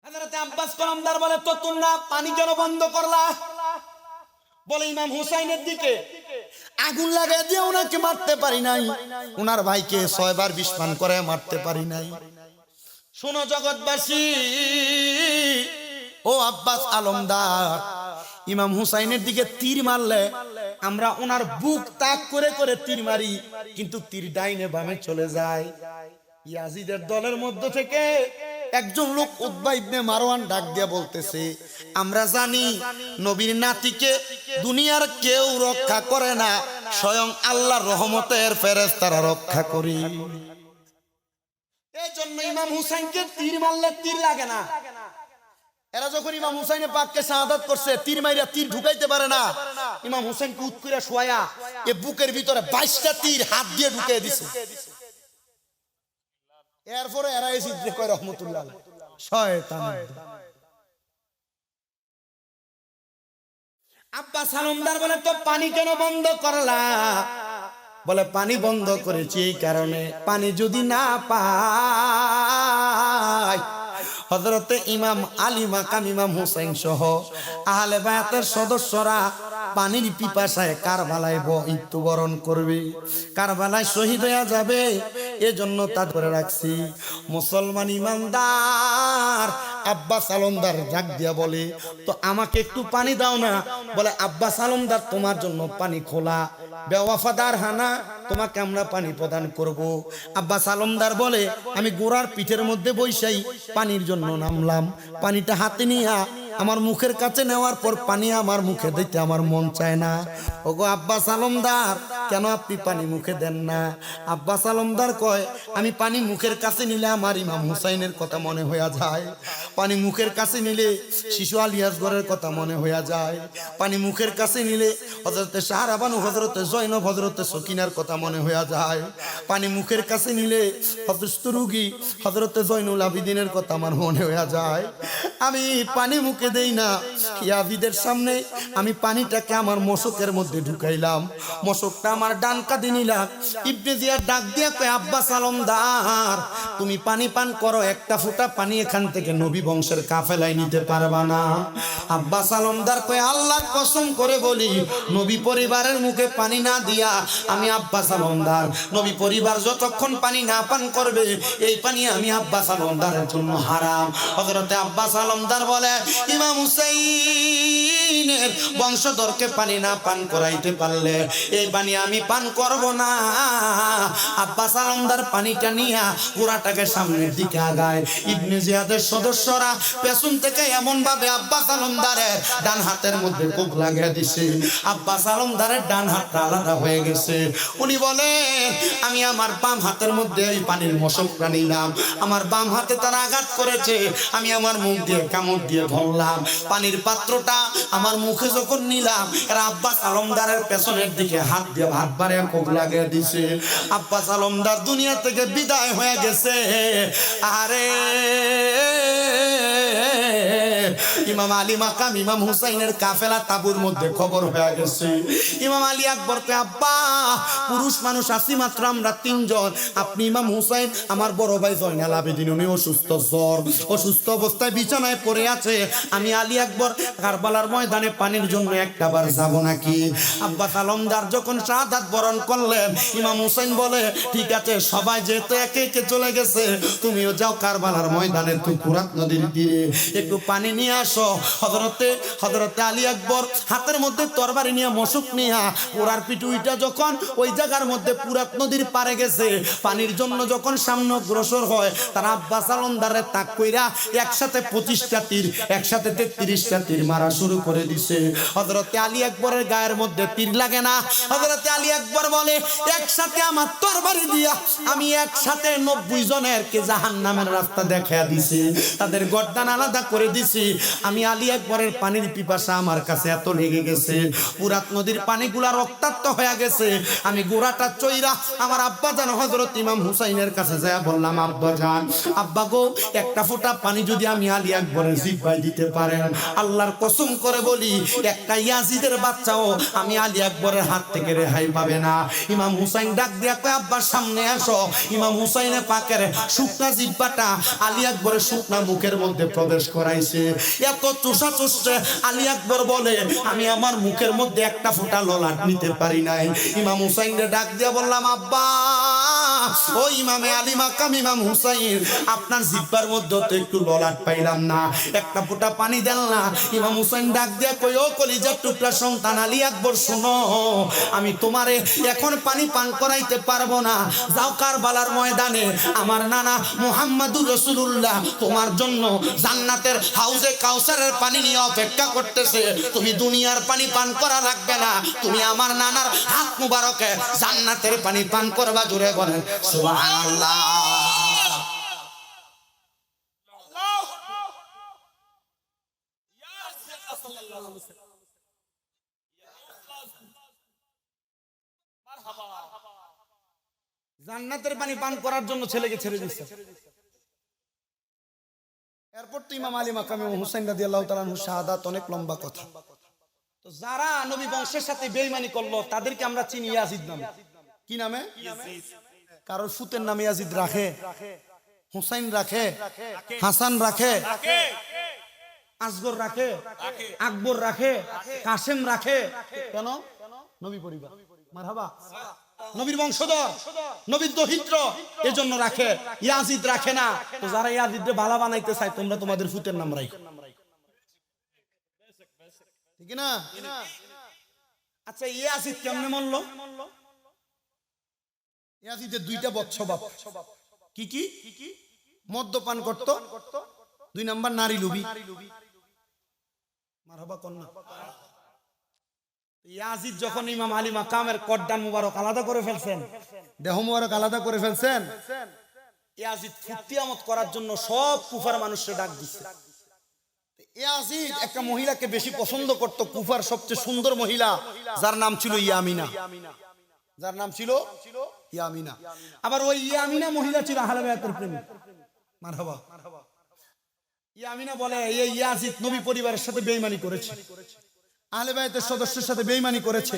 হযরত আব্বাস কলমদার বলে, তো তোমরা পানি কেন বন্ধ করলা? বলে, ইমাম হুসাইনের দিকে আগুন লাগাই দিয়ে ওনাকে মারতে পারি নাই, ওনার ভাইকে 6 বার বিষ পান করে মারতে পারি নাই। শোনো জগৎবাসী, ও আব্বাস আলমদার, ইমাম হুসাইনের দিকে তীর মারলে আমরা ওনার বুক তাক করে করে তীর মারি, কিন্তু তীর ডাইনে বামে চলে যায়। ইয়াজিদের দলের মধ্যে থেকে একজন লোক উতবা ইবনে মারওয়ান ডাক দিয়ে বলতেছে, আমরা জানি নবীর নাতিকে দুনিয়ার কেউ রক্ষা করে না, স্বয়ং আল্লাহর রহমতের ফেরেশতারা রক্ষা করে। এই জন্য ইমাম হুসাইনকে তীর মারলে তীর লাগে না। এরা যখন ইমাম হুসাইনের পাককে শাহাদাত করছে, তীর মাইরা তীর ঢুকাইতে পারে না। ইমাম হুসাইনকে উৎকুরে শোয়া এ বুকের ভিতরে 22টা তীর হাত দিয়ে ঢুকিয়ে দিছে। এরপরে এরা এসে কয় রহমতুল্লাহ শয়তান। আব্বাস আলমদার বলে, তো পানি কেন বন্ধ করলা? বলে, পানি বন্ধ করেছি এই কারণে, পানি যদি না পাই হযরতে ইমাম আলী মাকাম ইমাম হুসাইন সহ আহলে বায়াতের সদস্যরা পানির পিপাসায় কারবালায় মৃত্যুবরণ করবে, কারবালায় শহীদ হয়ে যাবে। এজন্য তা ধরে রাখছি। মুসলমান ইমানদার আব্বাস আলমদার ডাক দিয়া বলে, তো আমাকে একটু পানি দাও না। বলে, আব্বাস আলমদার তোমার জন্য পানি খোলা, বেওয়াফাদার হানা, তোমাকে আমরা পানি প্রদান করব। আব্বাস আলমদার বলে আমি গোড়ার পিঠের মধ্যে বৈশাই পানির জন্য নামলাম। পানিটা হাতে নিয়ে আমার মুখের কাছে নেওয়ার পর পানি আমার মুখে দিতে আমার মন চায় না। ওগো আব্বাস আলমদার, কেন আপনি পানি মুখে দেন না? আব্বাস আলমদার কয় আমি পানি মুখের কাছে নিলে আমার ইমাম হুসাইনের কথা মনে হয়ে যায়, পানি মুখের কাছে নিলে শিশু আলিয়াসগড়ের কথা মনে হয়ে যায়, পানি মুখের কাছে নিলে হযরতে শাহরাবানু, হযরতে জয়নব, হযরতে সকিনার কথা মনে হয়ে যায়, পানি মুখের কাছে নিলে অসুস্থ রোগী হযরতে জয়নুল আবিদিনের কথা আমার মনে হয়ে যায়। আমি পানি মুখে দেই না, ইয়াবিদের সামনে আমি পানিটাকে আমার মশকের মধ্যে ঢুকাইলাম, মশকটা আমার ডান কাঁধে নিলাম। ইবনে জিয়াদ ডাক দিয়া কয় আব্বাস আলমদার, তুমি পানি পান করো, একটা ফোঁটা পানি এখান থেকে নবী বংশের কাফেলায় নিতে পারবা না। আব্বাস আলমদার কয় আল্লাহ কসম করে বলি, নবী পরিবারের মুখে পানি না দিয়া আমি আব্বাস আলমদার, নবী পরিবার যতক্ষণ পানি না পান করবে এই পানি আমি আব্বাস আলমদারের জন্য হারাম। হযরতে আব্বাস আলমদার বলে ইমাম হুসাইনের বংশধরকে পানি না পান করাইতে পারলে এই পানি আমি পান করব না। আব্বাস আলমদার পানিটা নিয়ে পুরাটাকে সামনের দিকে আগায়। ইবনে জিয়াদের সদস্যরা পেছন থেকে এমন ভাবে আব্বাস আলমদারের ডান হাতের মধ্যে কোপ লাগিয়ে দিছে, আব্বাস আলমদারের ডান হাতটা আলাদা হয়ে গেছে। উনি বলেন আমি আমার বাম হাতের মধ্যে এই পানির মশকটা নিলাম, আমার বাম হাতে তারা আঘাত করেছে, আমি আমার মুখ দিয়ে কামড় দিয়ে ধরলাম, পানির পাত্রটা আমার মুখে যখন নিলাম এরা আব্বাস আলমদারের পেছনের দিকে হাত দিয়ে হাত বাড়িয়ে কোপ লাগিয়ে দিছে। আব্বাস আলমদার দুনিয়া থেকে বিদায় হয়ে গেছে। আরে ইমাম আলী মাকাম ইমাম হুসাইনের কাফেলা তাবুর মধ্যে খবর হয়ে গেছে। ইমাম আলী আকবর কে আব্বা পুরুষ মানুষ আসি মাত্র আমরা তিনজন, আপনি ইমাম হুসাইন, আমার বড় ভাই জয়নাল আবেদিন উনি অসুস্থ, জ্বর, অসুস্থ অবস্থায় বিছানায় পড়ে আছে, আমি আলী আকবর কারবালার ময়দানে পানির জন্য একটাবার যাব নাকি? আব্বাস আলমদার যখন শাহাদাত বরণ করলেন ইমাম হুসাইন বলে ঠিক আছে সবাই যেহেতু একে একে চলে গেছে তুমিও যাও কারবালার ময়দানে, তুই ফুরাত নদীর তীরে একটু পানি নিয়ে আসো। হযরতে আলী আকবর হাতের মধ্যে তরবারি নিয়ে মশক নিয়ে ওরার পিটুইটা যখন ওই জায়গার মধ্যে ফুরাত নদীর পারে গেছে পানির জন্য যখন সামনে অগ্রসর হয় তারা আব্বাস আলমদারে তাক কইরা একসাথে 25টা তীর, একসাথে 33টা তীর মারা শুরু করে দিছে। হযরতে আলী আকবরের গায়ের মধ্যে তীর লাগে না। হযরতে আলী আকবর বলে একসাথে আমার তরবারি দিয়া আমি একসাথে 90 জনের কে জাহান্নামের রাস্তা দেখায়া দিছি, তাদের গর্দান আলাদা করে দিছি। আমি আলী আকবরের পানির পিপাসা আমার কাছে এত লেগে গেছে, পুরাত নদীর পানিগুলা রক্তাক্ত হয়ে গেছে। আমি গোড়াটা চইরা আমার আব্বা জান হযরত ইমাম হুসাইনের কাছে যায় বললাম আব্বা জান, আব্বা গো একটা ফোঁটা পানি যদি আমি আলী আকবরের জিহ্বায় দিতে পারেন আল্লাহর কসম করে বলি একটা ইয়াজিদের বাচ্চাও আমি আলী আকবরের হাত থেকে রেহাই পাবে না। ইমাম হুসাইন ডাক দিয়া কয় আব্বার সামনে আসো। ইমাম হুসাইনের পাকের শুকনা জিহ্বাটা আলী আকবরের শুকনা মুখের মধ্যে প্রবেশ করাইছে। এত চোষা চুষছে আলী আকবর বলে আমি আমার মুখের মধ্যে একটা ফোঁটা ললাট নিতে পারি নাই। ইমাম হুসাইনের ডাক দিয়া বললাম আব্বা ও ইমামে আলী মাকাম ইমাম হুসাইন, আপনার জিহ্বার মধ্যে তো একটু ললাট পাইলাম না, একটা ফোঁটা পানি দেন না। ইমাম হুসাইন ডাক দিয়া কই ও কলিজার টুকরা সন্তান আলী আকবর শোনো, আমি তোমারে এখন পানি পান করাইতে পারবো না, যাও কারবালার ময়দানে আমার নানা মুহাম্মাদুর রাসূলুল্লাহ তোমার জন্য জান্নাতের হাউজে কাউসারের পানি নিয়ে অপেক্ষা করতেছে, তুমি দুনিয়ার পানি পান করা লাগবে না, তুমি আমার নানার হাত মুবারকে জান্নাতের পানি পান করবা। জুড়ে বলেন সুবহানাল্লাহ। জান্নাতের পানি পান করার জন্য ছেলেকে ছেড়ে দিচ্ছে। এরপর তো ইমাম আলী মাকাম ইমাম হুসাইন রাদিয়াল্লাহু তাআলা আনহু শাহাদাত, অনেক লম্বা কথা। তো যারা নবী বংশের সাথে বেঈমানি করলো তাদেরকে আমরা চিনি ইয়াজিদ নামে। কি নামে? কারোর ফুতের নামে ইয়াজিদ রাখে, হুসাইন রাখে, হাসান রাখে, আসগর রাখে, আকবর রাখে, কাসেম রাখে। কেন? নবী পরিবার, মারহাবা, নবীর বংশধর, নবীর দহিত্র, এজন্য রাখে। ইয়াজিদ রাখে না। তো যারা ইয়াজিদকে বালা বানাইতে চায় তোমরা তোমাদের ফুতের নাম রাখো, ঠিক না? আচ্ছা ইয়াজিদ কেমনে মরল? ইয়াজিদের দুইটা বদ স্বভাব। কি কি? মদ্যপান করত, 2 নাম্বার নারী লোভী। মারহাবা কন্যা। ইয়াজিদ যখন ইমাম আলী মাকামের কর্দান মুবারক আলাদা করে ফেলছেন, দেহ মুবারক আলাদা করে ফেলছেন, ইয়াজিদ ফুতিয়ামত করার জন্য সব কুফার মানুষকে ডাক দিচ্ছে। ইয়াজিদ একটা মহিলাকে বেশি পছন্দ করত, কুফার সবচেয়ে সুন্দর মহিলা, যার নাম ছিল ইয়ামিনা। যার নাম ছিল ইয়ামিনা। আবার ওই ইয়ামিনা মহিলা ছিল আহলে বায়াতের প্রেমিক। মারহাবা। ইয়ামিনা বলে এই ইয়াজিদ নবী পরিবারের সাথে বেঈমানি করেছে, আহলে বায়াতের সদস্যের সাথে বেঈমানি করেছে,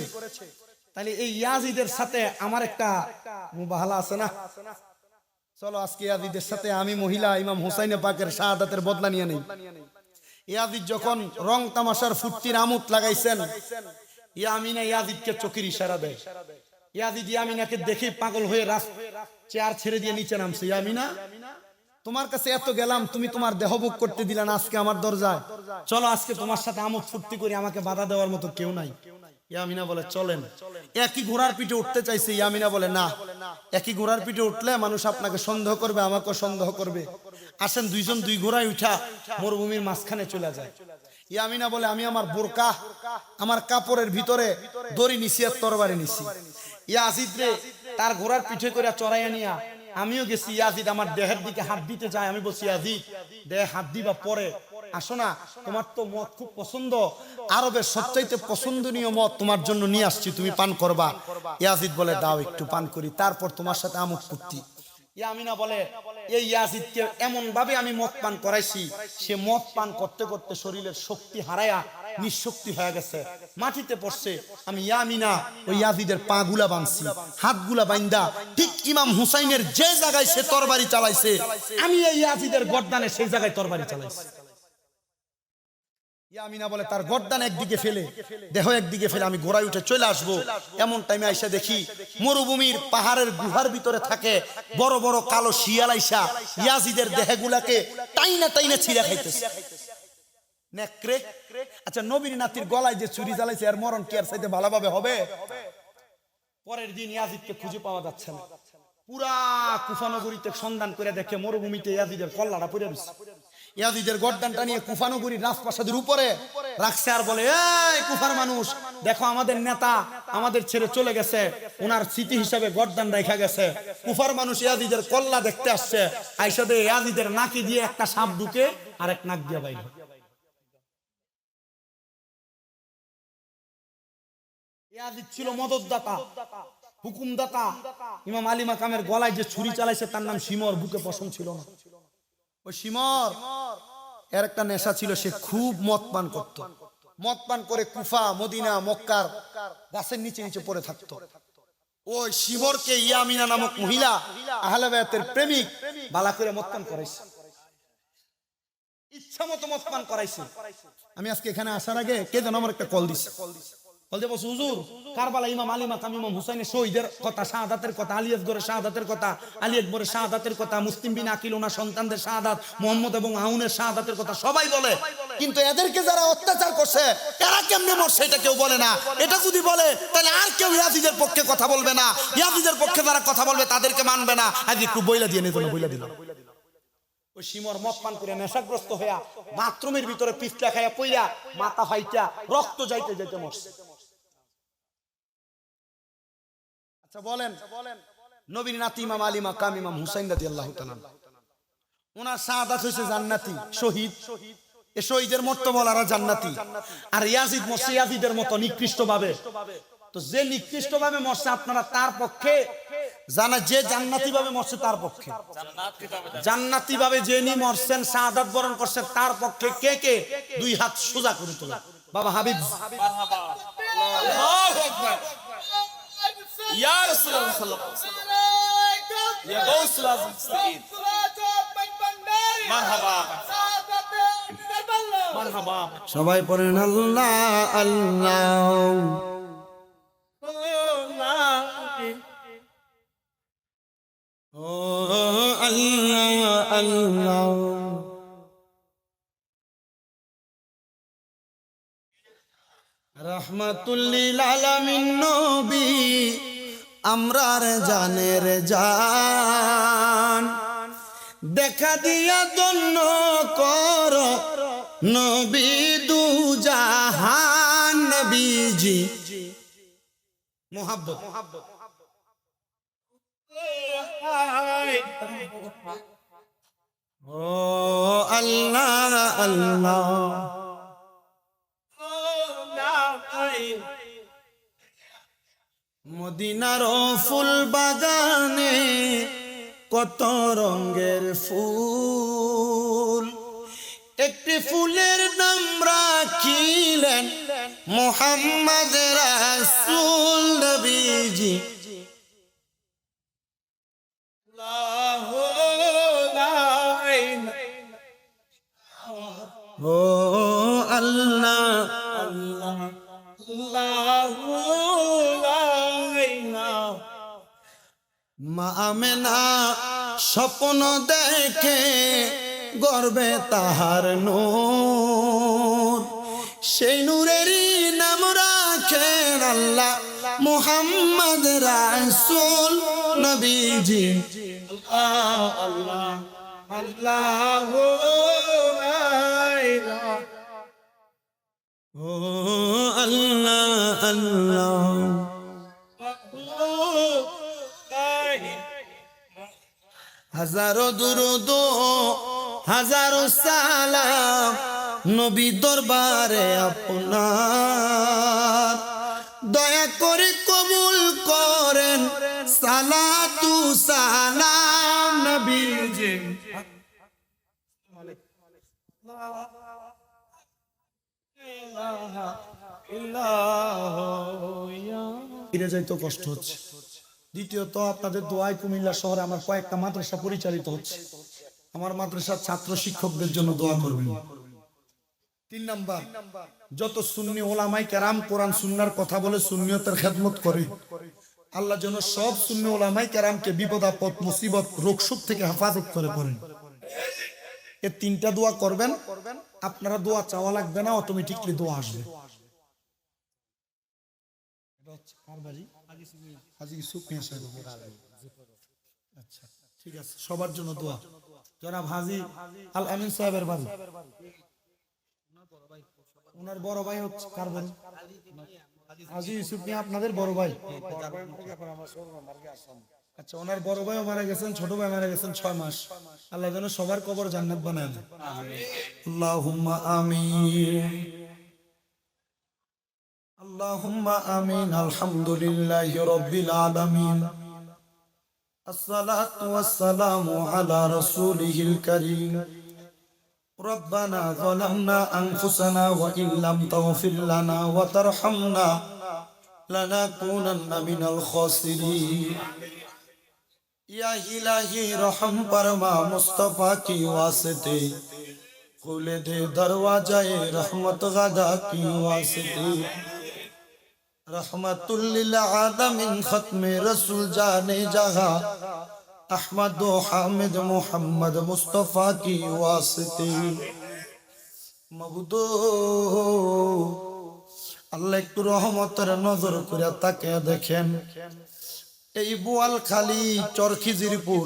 তাহলে এই ইয়াজিদের সাথে আমার একটা মুবাহালা আছে না, চলো আজকে ইয়াজিদের সাথে আমি মহিলা ইমাম হুসাইন পাকের শাহাদাতের বদলা নিয়ে নেই। ইয়াজিদ যখন রং তামাশার ফুর্তির আমোদ লাগাইছেন, ইয়ামিনা ইয়াজিদকে চোখের ইশারা দেয়। ইয়াজিদ ইয়ামিনাকে দেখে পাগল হয়ে চেয়ার ছেড়ে দিয়ে নিচে নামছে। ইয়ামিনা, তোমার কাছে এত গেলাম, তুমি তোমার দেহভোগ করতে দিলা না আজকে আমার দরজায়, চলো আজকে তোমার সাথে আমোদ ফুর্তি করি, আমাকে বাধা দেওয়ার মতো কেউ নাই। ইয়ামিনা বলে চলেন। একই ঘোড়ার পিঠে উঠতে চাইছে, ইয়ামিনা বলে না, একই ঘোড়ার পিঠে উঠলে মানুষ আপনাকে সন্দেহ করবে, আমাকেও সন্দেহ করবে, আসেন দুইজন দুই ঘোড়ায় উঠা মরুভূমির মাঝখানে চলে যায়। ইয়ামিনা বলে আমি আমার বোরকা, আমার কাপড়ের ভিতরে দড়ি নিছি আর তরবারি নিছি, ইয়াজিদ রে তার ঘোড়ার পিঠে করে চড়াইয়া নিয়া আমিও গেছি। ইয়াজিদ আমার দেহের দিকে হাত দিতে যায়, আমি বলছি ইয়াজিদ দেহে হাত দিবা পরে, আসো না, তোমার তো মদ খুব পছন্দ, আরবের সবচাইতে পছন্দনীয় মদ তোমার জন্য নিয়ে আসছি, তুমি পান করবা। ইয়াজিদ বলে দাও একটু পান করি, তারপর তোমার সাথে আমোদ ফুর্তি। ইয়ামিনা বলে এই ইয়াজিদকে এমন ভাবে আমি মদ পান করাইছি, সে মদ পান করতে করতে শরীরের শক্তি হারায়া নিঃশক্তি হয়ে গেছে, মাটিতে পড়ছে। আমি ইয়ামিনা ওই ইয়াজিদের পা গুলা বাঁধছি, হাতগুলা বাইন্দা ঠিক ইমাম হুসাইনের যে জায়গায় সে তরবারি চালাইছে, আমি এই ইয়াজিদের গর্দানে সেই জায়গায় তরবারি চালাইছি। ইয়ামিনা বলে তার গর্দান একদিকে ফেলে, দেহ একদিকে ফেলে আমি ঘোড়ায় উঠে চলে আসবো। এমন টাইমে আইসা দেখি মরুভূমির পাহাড়ের গুহার ভিতরে থাকে বড় বড় কালো শিয়াল আইসা ইয়াজিদের দেহগুলাকে টাইনা টাইনা ছিঁড়া খাইতেছে। নেকড়ে। আচ্ছা নবীর নাতির গলায় যে ছুরি জ্বালাইছে এর মরণ কি আর চাইতে ভালোভাবে হবে? পরের দিন ইয়াজিদকে খুঁজে পাওয়া যাচ্ছে না। পুরা কুফা নগরীতে সন্ধান করে দেখে মরুভূমিতে ইয়াজিদের কল্লাটা পড়ে রয়েছে। ইয়াজিদের গর্দানটা নিয়ে কুফা নগরীর রাজপ্রাসাদের উপরে রাখছে আর বলে এই কুফার মানুষ দেখো, আমাদের নেতা আমাদের ছেড়ে চলে গেছে, ওনার স্মৃতি হিসাবে গর্দান রেখা গেছে। কুফার মানুষ ইয়াজিদের কল্লা দেখতে আসছে, আইসা দিয়ে ইয়াজিদের নাকি দিয়ে একটা সাপ ঢুকে আর এক নাক দিয়ে বাইরে। ইয়াজিদ ছিল মদতদাতা, হুকুমদাতা। ইমাম আলী মাকামের গলায় যে ছুরি চালাইছে তার নাম শিমর, বুকে পশম ছিল না। ওই শিমর এর একটা নেশা ছিল, সে খুব মদ পান করত। মদ পান করে কুফা, মদিনা, মক্কার গাছের নিচে নিচে পড়ে থাকতো। ওই শিমরকে ইয়ামিনা নামক মহিলা আহলে বায়াতের প্রেমিক বালা করে মদ পান করাইছে, ইচ্ছা মতো মদ পান করাইছে। আমি আজকে এখানে আসার আগে কে যেন আমার একটা কল দিছে, বলতে বলছে হুজুর কারবালা ইমাম আলী মাকাম ইমাম হুসাইনের শহীদের কথা, শাহাদাতের কথা, আলী আকবরের শাহাদাতের কথা, আলী আকবরের শাহাদাতের কথা, মুসলিম বিন আকিল ওনার সন্তানদের শাহাদাত, মোহাম্মদ এবং আউনের শাহাদাতের কথা সবাই বলে, কিন্তু এদেরকে যারা অত্যাচার করছে এরা কেমনে মরছে এটা কেউ বলে না। এটা যদি বলে তাহলে আর কেউ ইয়াজিদের পক্ষে কথা বলবে না, ইয়াজিদের পক্ষে যারা কথা বলবে তাদেরকে মানবে না। আজ একটু বইলা দিয়ে নিত না, বইলা দিল। ওই শিমর মদ পান করে নেশাগ্রস্ত হইয়া বাথরুমের ভিতরে পিছলা খাইয়া পইয়া মাথা ফাইটা রক্ত যাইতে যাইতে মরছে। আচ্ছা বলেন, নবীর নাতি ইমাম আলী মাকাম ইমাম হুসাইন রাদিয়াল্লাহু তাআলা ওনার শাহাদাত হইছে জান্নাতি শহীদ। এই শহীদের মর্তবালারা জান্নাতি, আর ইয়াজিদ মরছে ইয়াজিদের মতো নিকৃষ্ট ভাবে। তো যে নিকৃষ্ট ভাবে মরছে আপনারা তার পক্ষে জানা, যে জান্নাতি ভাবে মরছে তার পক্ষে, জান্নাতি ভাবে যিনি মরছেন শাহাদাত বরণ করছেন তার পক্ষে কে কে দুই হাত সোজা করে তোলা। বাবা হাবিব মারহাবা, আল্লাহু আকবার, ইয়া রাসূলুল্লাহ সাল্লাল্লাহু আলাইহি ওয়াসাল্লাম, ইয়া গাউসুল আযম সাইয়্যিদ, মারহাবা মারহাবা। সবাই পড়েন আল্লাহ আল্লাহ। ও আল্লাহ আল্লাহ। রহমাতুল লিল আলামিন নবী আমরার জানের জান, দেখা দিয়া দন্য কর নবী দু জাহান। নবীজি মোহাব্বত ও আল্লাহ আল্লাহ, মদিনার ফুল বাগানে কত রঙের ফুল, একটি ফুলের নাম রাখিলেন মুহাম্মদ রাসূল। নবীজি ও আল্লাহ মা আমেনা স্বপ্ন দেখে গর্বে তাহার নূর, সেই নূরেরই নাম রাখেন আল্লাহ মুহাম্মদ রাসূল। নবীজি আল্লাহ আল্লাহ ও আল্লাহ আল্লাহ, হাজারো দুরূদ হাজারো সালাম নবী দরবারে আপনার, দয়া করে কবুল করেন সালাতু সালাম। নবীজি ফিরে যাইতে কষ্ট হচ্ছে। দ্বিতীয়ত আপনাদের দোয়ায় কুমিল্লা শহরে আমার কয়েকটা মাদ্রাসা পরিচালিত হচ্ছে, আমার মাদ্রাসার ছাত্র শিক্ষকদের জন্য দোয়া করবেন। 3 নাম্বার, যত সুন্নি ওলামাই কেরাম কোরআন সুন্নাহর কথা বলে সুন্নিয়তের খেদমত করে, আল্লাহ যেন সব সুন্নি ওলামাই কেরামকে বিপদ আপদ মুসিবত রোগ শোক থেকে হেফাজত করে পড়েন। এই 3টা দোয়া করবেন, আপনারা দোয়া চাওয়া লাগবে না, অটোমেটিকলি দোয়া আসবে। আচ্ছা ঠিক আছে, সবার জন্য দোয়া। জনাব হাজী আল আমিন সাহেবের বাড়ি, ওনার বড় ভাই হচ্ছে কার বাড়ি? হাজী ইউসুফ মিয়া আপনাদের বড় ভাই। আচ্ছা, ওনার বড় ভাইও মারা গেছেন, ছোট ভাই মারা গেছেন 6 মাস। আল্লাহ যেন সবার কবর জান্নাত বানায় দেন। আল্লাহুম্মা আমিন আল্লাহুম্মা আমিন। আলহামদুলিল্লাহি রাব্বিল আলামিন, আসসালাতু ওয়াসসালামু আলা রাসূলিহিল কারীম। রব্বানা যালামনা আনফুসানা ওয়া ইল্লাম তাগফির লানা ওয়া তারহামনা লানাকুনান্না মিনাল খাসিরিন। या इलाही रहम फरमा मुस्तफा की वास्ते, खोले दे दरवाजाए रहमत गदा की वास्ते। रहमतुल लिल आलमीन खत्मे रसूल जाने जहां, अहमद हामिद मोहम्मद मुस्तफा की वास्ते। मबुदो अल्लाह একটু রহমতের নজর করে তাকে দেখেন, এই বোয়ালখালী চরখিজিরপুর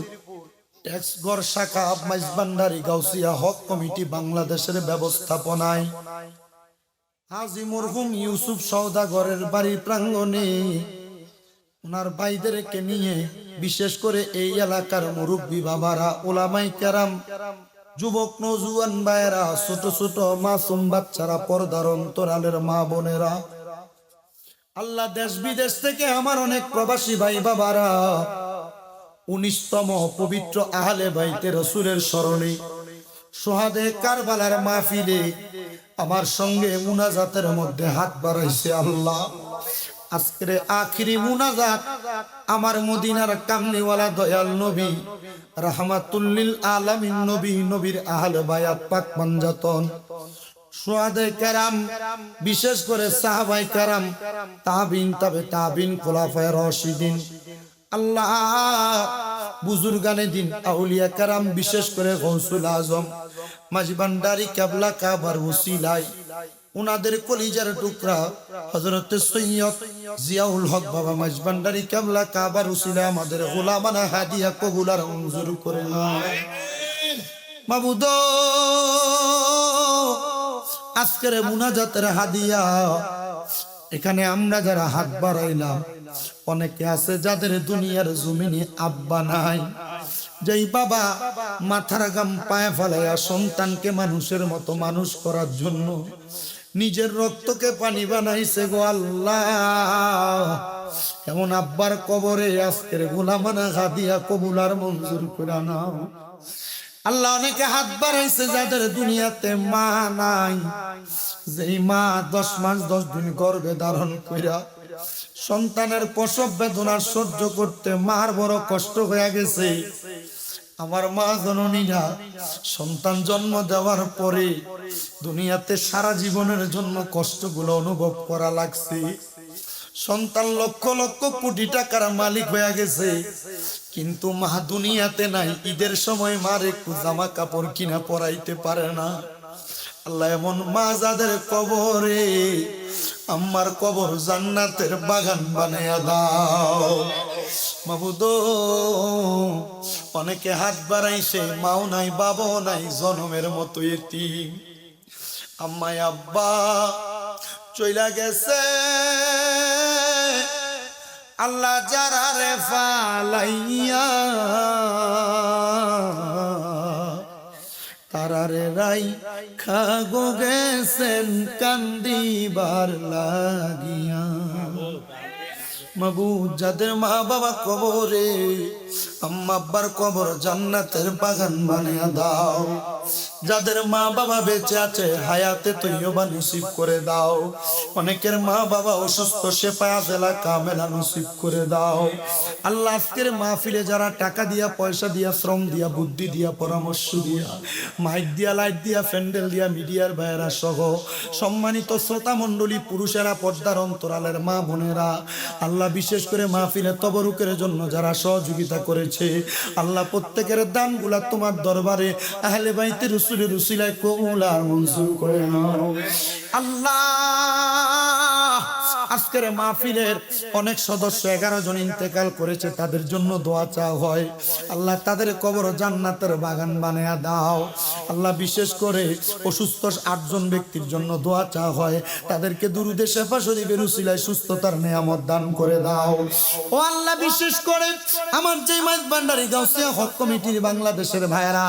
ট্যাক্সগড় শাখা মাইজবান্ডারি গাউসিয়া হক কমিটি বাংলাদেশের ব্যবস্থাপনায় হাজী মরহুম ইউসুফ সওদাগরের বাড়ির প্রাঙ্গণে ওনার ভাইদেরকে নিয়ে, বিশেষ করে এই এলাকার মুরব্বী বাবারা, ওলামাই কেরাম, যুবক নওজোয়ান ভাইয়েরা, ছোট ছোট মাসুম বাচ্চারা, পর্দার অন্তরালের মা বোনেরা, আল্লাহ দেশ বিদেশ থেকে আমার অনেক প্রবাসী ভাই বাবারা 19তম পবিত্র আহলে বাইতে রাসূলের স্মরণে শহাদে কারবালার মাহফিলে আমার সঙ্গে মুনাজাতের মধ্যে হাত বাড়াইছে। আল্লাহ আজকের আখিরি মুনাজাত আমার মদিনার কামলিওয়ালা দয়াল নবী রাহমাতুল লিল আলামিন নবী, নবীর আহলে বায়াত পাক পাঞ্জাতন শুহাদায়ে কেরাম, বিশেষ করে সাহাবায়ে কেরাম, তাবিন, তাবে তাবিন, খোলাফায়ে রাশিদিন, আল্লাহ বুজুর্গানে দিন, আউলিয়া কেরাম, বিশেষ করে গৌসুল আজম মাঝি ভান্ডারী কেবলা কাবার ওসিলায় উনাদের কলিজার টুকরা হযরত সৈয়দ জিয়াউল হক বাবা মাইজভান্ডারী কেবলা কাবার উসিলা আমাদের গোলামানা হাদিয়া কবুল আর মঞ্জুর করে নাও মাবুদ। আজকের মুনাজাতের হাদিয়া এখানে আমরা যারা হাত বাড়াইলাম, অনেকে আছে যাদের দুনিয়ার জমিনে আব্বা নাই, যেই বাবা মাথার গাম পায়ে ফেলাইয়া সন্তানকে মানুষের মতো মানুষ করার জন্য নিজের রক্তকে পানি বানাইছে গো আল্লাহ, এমন আব্বার কবরে আজকের গোলামানা হাদিয়া কবুল আর মঞ্জুর করে নাও আল্লাহ। অনেকে হাত বাড়াইছে যাদের দুনিয়াতে মা নাই, যেই মা 10 মাস 10 দিন গর্ভে ধারণ কইরা সন্তানের প্রসব বেদনা সহ্য করতে মার বড় কষ্ট হয়ে গেছে। আমার মা জননীরা সন্তান জন্ম দেওয়ার পরে দুনিয়াতে সারা জীবনের জন্য কষ্টগুলো অনুভব করা লাগছে। সন্তান লক্ষ লক্ষ কোটি টাকার মালিক হয়ে গেছে, কিন্তু মা দুনিয়াতে নাই। ঈদের সময় মার একটু জামা কাপড় কিনা পরাইতে পারে না। আল্লাহ এমন মা যাদের কবরে আমার কবর জান্নাতের বাগান বানায়া দাও মাবুদ। অনেকে হাত বাড়াইছে, মাও নাই বাবাও নাই, জনমের মতো এতিম। আম্মাই আব্বা চইলা গেছে, আল্লাহ যারা রে ফালাইয়া তারারে রাই খাগো গেছেন কান্দিবার লাগিয়া মাবুদ। যাদের মা বাবা কবরে, আম্মা আব্বার কবর জান্নাতের বাগান বানিয়ে দাও। যাদের মা বাবা বেঁচে আছে হায়াতে তৈয়বা নসিব করে দাও। অনেকের মা বাবা অসুস্থ, শেফায়া দেলা কামেলা নসিব করে দাও আল্লাহ। আজকের মাহফিলে যারা টাকা দিয়া, পয়সা দিয়া, শ্রম দিয়া, বুদ্ধি দিয়া, পরামর্শ দিয়া, মাইক দিয়া, লাইট দিয়া, প্যান্ডেল দিয়া, মিডিয়ার ভাইয়েরা সহ সম্মানিত শ্রোতা মণ্ডলী, পুরুষেরা, পর্দার অন্তরালের মা বোনেরা, আল্লাহ বিশেষ করে মাহফিলে তবরুকের জন্য যারা সহযোগিতা করেছে, আল্লাহ প্রত্যেকের দানগুলা তোমার দরবারে আহলে বাইতে রাসূলের উসিলায় কবুল আর মঞ্জুর করে নাও আল্লাহ। আজকের মাহফিলের অনেক সদস্য 11 জন ইন্তেকাল করেছে, তাদের জন্য দোয়া চাওয়া হয় আল্লাহ, তাদের কবর জান্নাতের বাগান বানায়া দাও আল্লাহ। বিশেষ করে অসুস্থ 8 জন ব্যক্তির জন্য দোয়া চাওয়া হয়, তাদেরকে দুরুদে শেফা শরীফের উসিলায় সুস্থতার নিয়ামত দান করে দাও ও আল্লাহ। বিশেষ করে আমার যে মাইজভান্ডারী গাউসিয়া হক কমিটির বাংলাদেশের ভাইয়েরা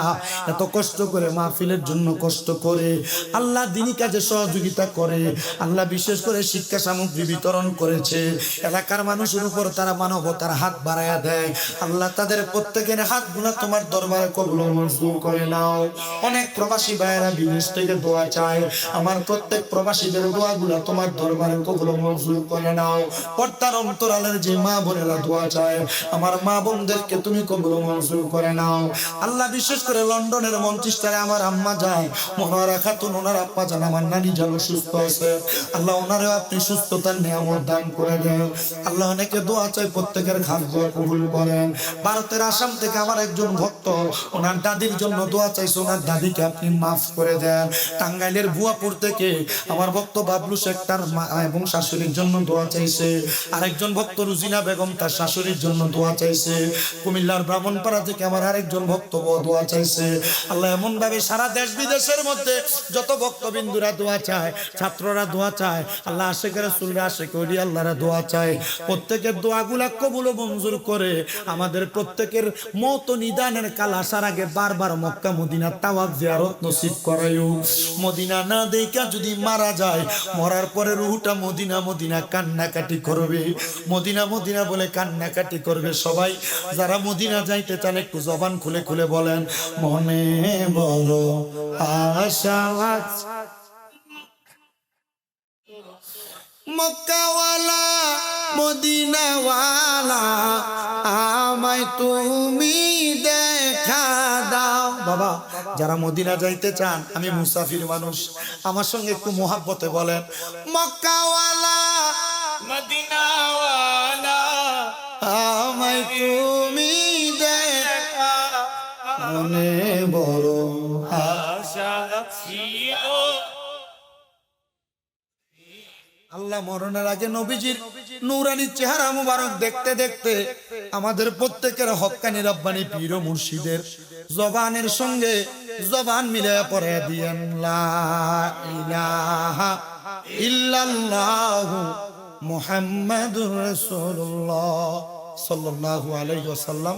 এত কষ্ট করে মাহফিলের জন্য কষ্ট করে আল্লাহ, দ্বীনি কাজে সহযোগিতা করে আল্লাহ, বিশেষ করে শিক্ষা সামগ্রী বিতরণ করেছে, এলাকার মানুষের উপর তারা মানবতার হাত বাড়ায়া দেয় আল্লাহ, তাদের প্রত্যেকের হাতগুলো তোমার দরবারে কবুল মঞ্জুর করে নাও। অনেক প্রবাসী ভাইয়েরা বিদেশ থেকে দোয়া চায়, আমার প্রত্যেক প্রবাসীদের দোয়াগুলো তোমার দরবারে কবুল মঞ্জুর করে নাও। পর্দার অন্তরালের যে মা বোনেরা দোয়া চায়, আমার মা বোনদেরকে তুমি কবুল মঞ্জুর করে নাও আল্লাহ। বিশেষ করে লন্ডনের মঞ্চিস্টারে আমার আম্মা যায় মনোয়ারা খাতুন, ওনার আব্বা জান, আমার নানি যেন সুস্থ আছে আল্লাহ, ওনারেও আপনি সুস্থতার নিয়ামত দান করে দেন আল্লাহ। অনেকে দোয়া চাই, প্রত্যেকের খাস দোয়া কবুল করেন। ভারতের আসাম থেকে আমার একজন ভক্ত, ওনার দাদির জন্য দোয়া চাইছে, ওনার দাদিকে আপনি মাফ করে দেন। টাঙ্গাইলের ভুয়াপুর থেকে আমার ভক্ত বাবলু শেখ তার মা এবং শাশুড়ির জন্য দোয়া চাইছে। আরেকজন ভক্ত রুজিনা বেগম তার শাশুড়ির জন্য দোয়া চাইছে। কুমিল্লার ব্রাহ্মণপাড়া থেকে আমার আরেকজন ভক্ত দোয়া চাইছে আল্লাহ। এমন ভাবে সারা দেশ বিদেশের মধ্যে যত ভক্তবিন্দুরা দোয়া চায়, ছাত্ররা দোয়া চায় আল্লাহ, আশিক রাসূলরা, আশিক ওলি আল্লাহরা দোয়া চায়, প্রত্যেকের দোয়াগুলা কবুল ও মঞ্জুর করে আমাদের প্রত্যেকের মওত নিদানের কাল আসার আগে বারবার মক্কা মদিনা তাওয়াফ জিয়ারত নসিব করায়ও। মদিনা না দেখা যদি মারা যায়, মরার পরে রূহটা মদিনা মদিনা কান্নাকাটি করবে, মদিনা মদিনা বলে কান্নাকাটি করবে। সবাই যারা মদিনা যাইতে চান একটু জবান খুলে খুলে বলেন, মনে বড় আশা মক্কাওয়ালা মদিনাওয়ালা আমায় তুমি দেখা দাও। বাবা যারা মদিনা যাইতে চান, আমি মুসাফির মানুষ, আমার সঙ্গে একটু মোহাব্বতে বলেন, মক্কাওয়ালা মদিনাওয়ালা আমায় তুমি দেখা মনে বড় আশা ছিল আল্লাহ মরণের আগে নবীজির নূরানি চেহারা মুবারক দেখতে দেখতে আমাদের প্রত্যেকের হক্কানি রব্বানি পীর ও মুর্শিদের জবানের সঙ্গে জবান মিলায়া পড়ে দিয়েন লা ইলাহা ইল্লাল্লাহু মুহাম্মাদুর রাসূলুল্লাহ সাল্লাল্লাহু আলাইহি ওয়াসাল্লাম।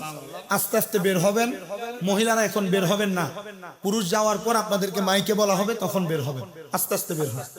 আস্তে আস্তে বের হবেন, মহিলারা এখন বের হবেন না, পুরুষ যাওয়ার পর আপনাদেরকে মাইকে বলা হবে, তখন বের হবেন, আস্তে আস্তে বের হবে।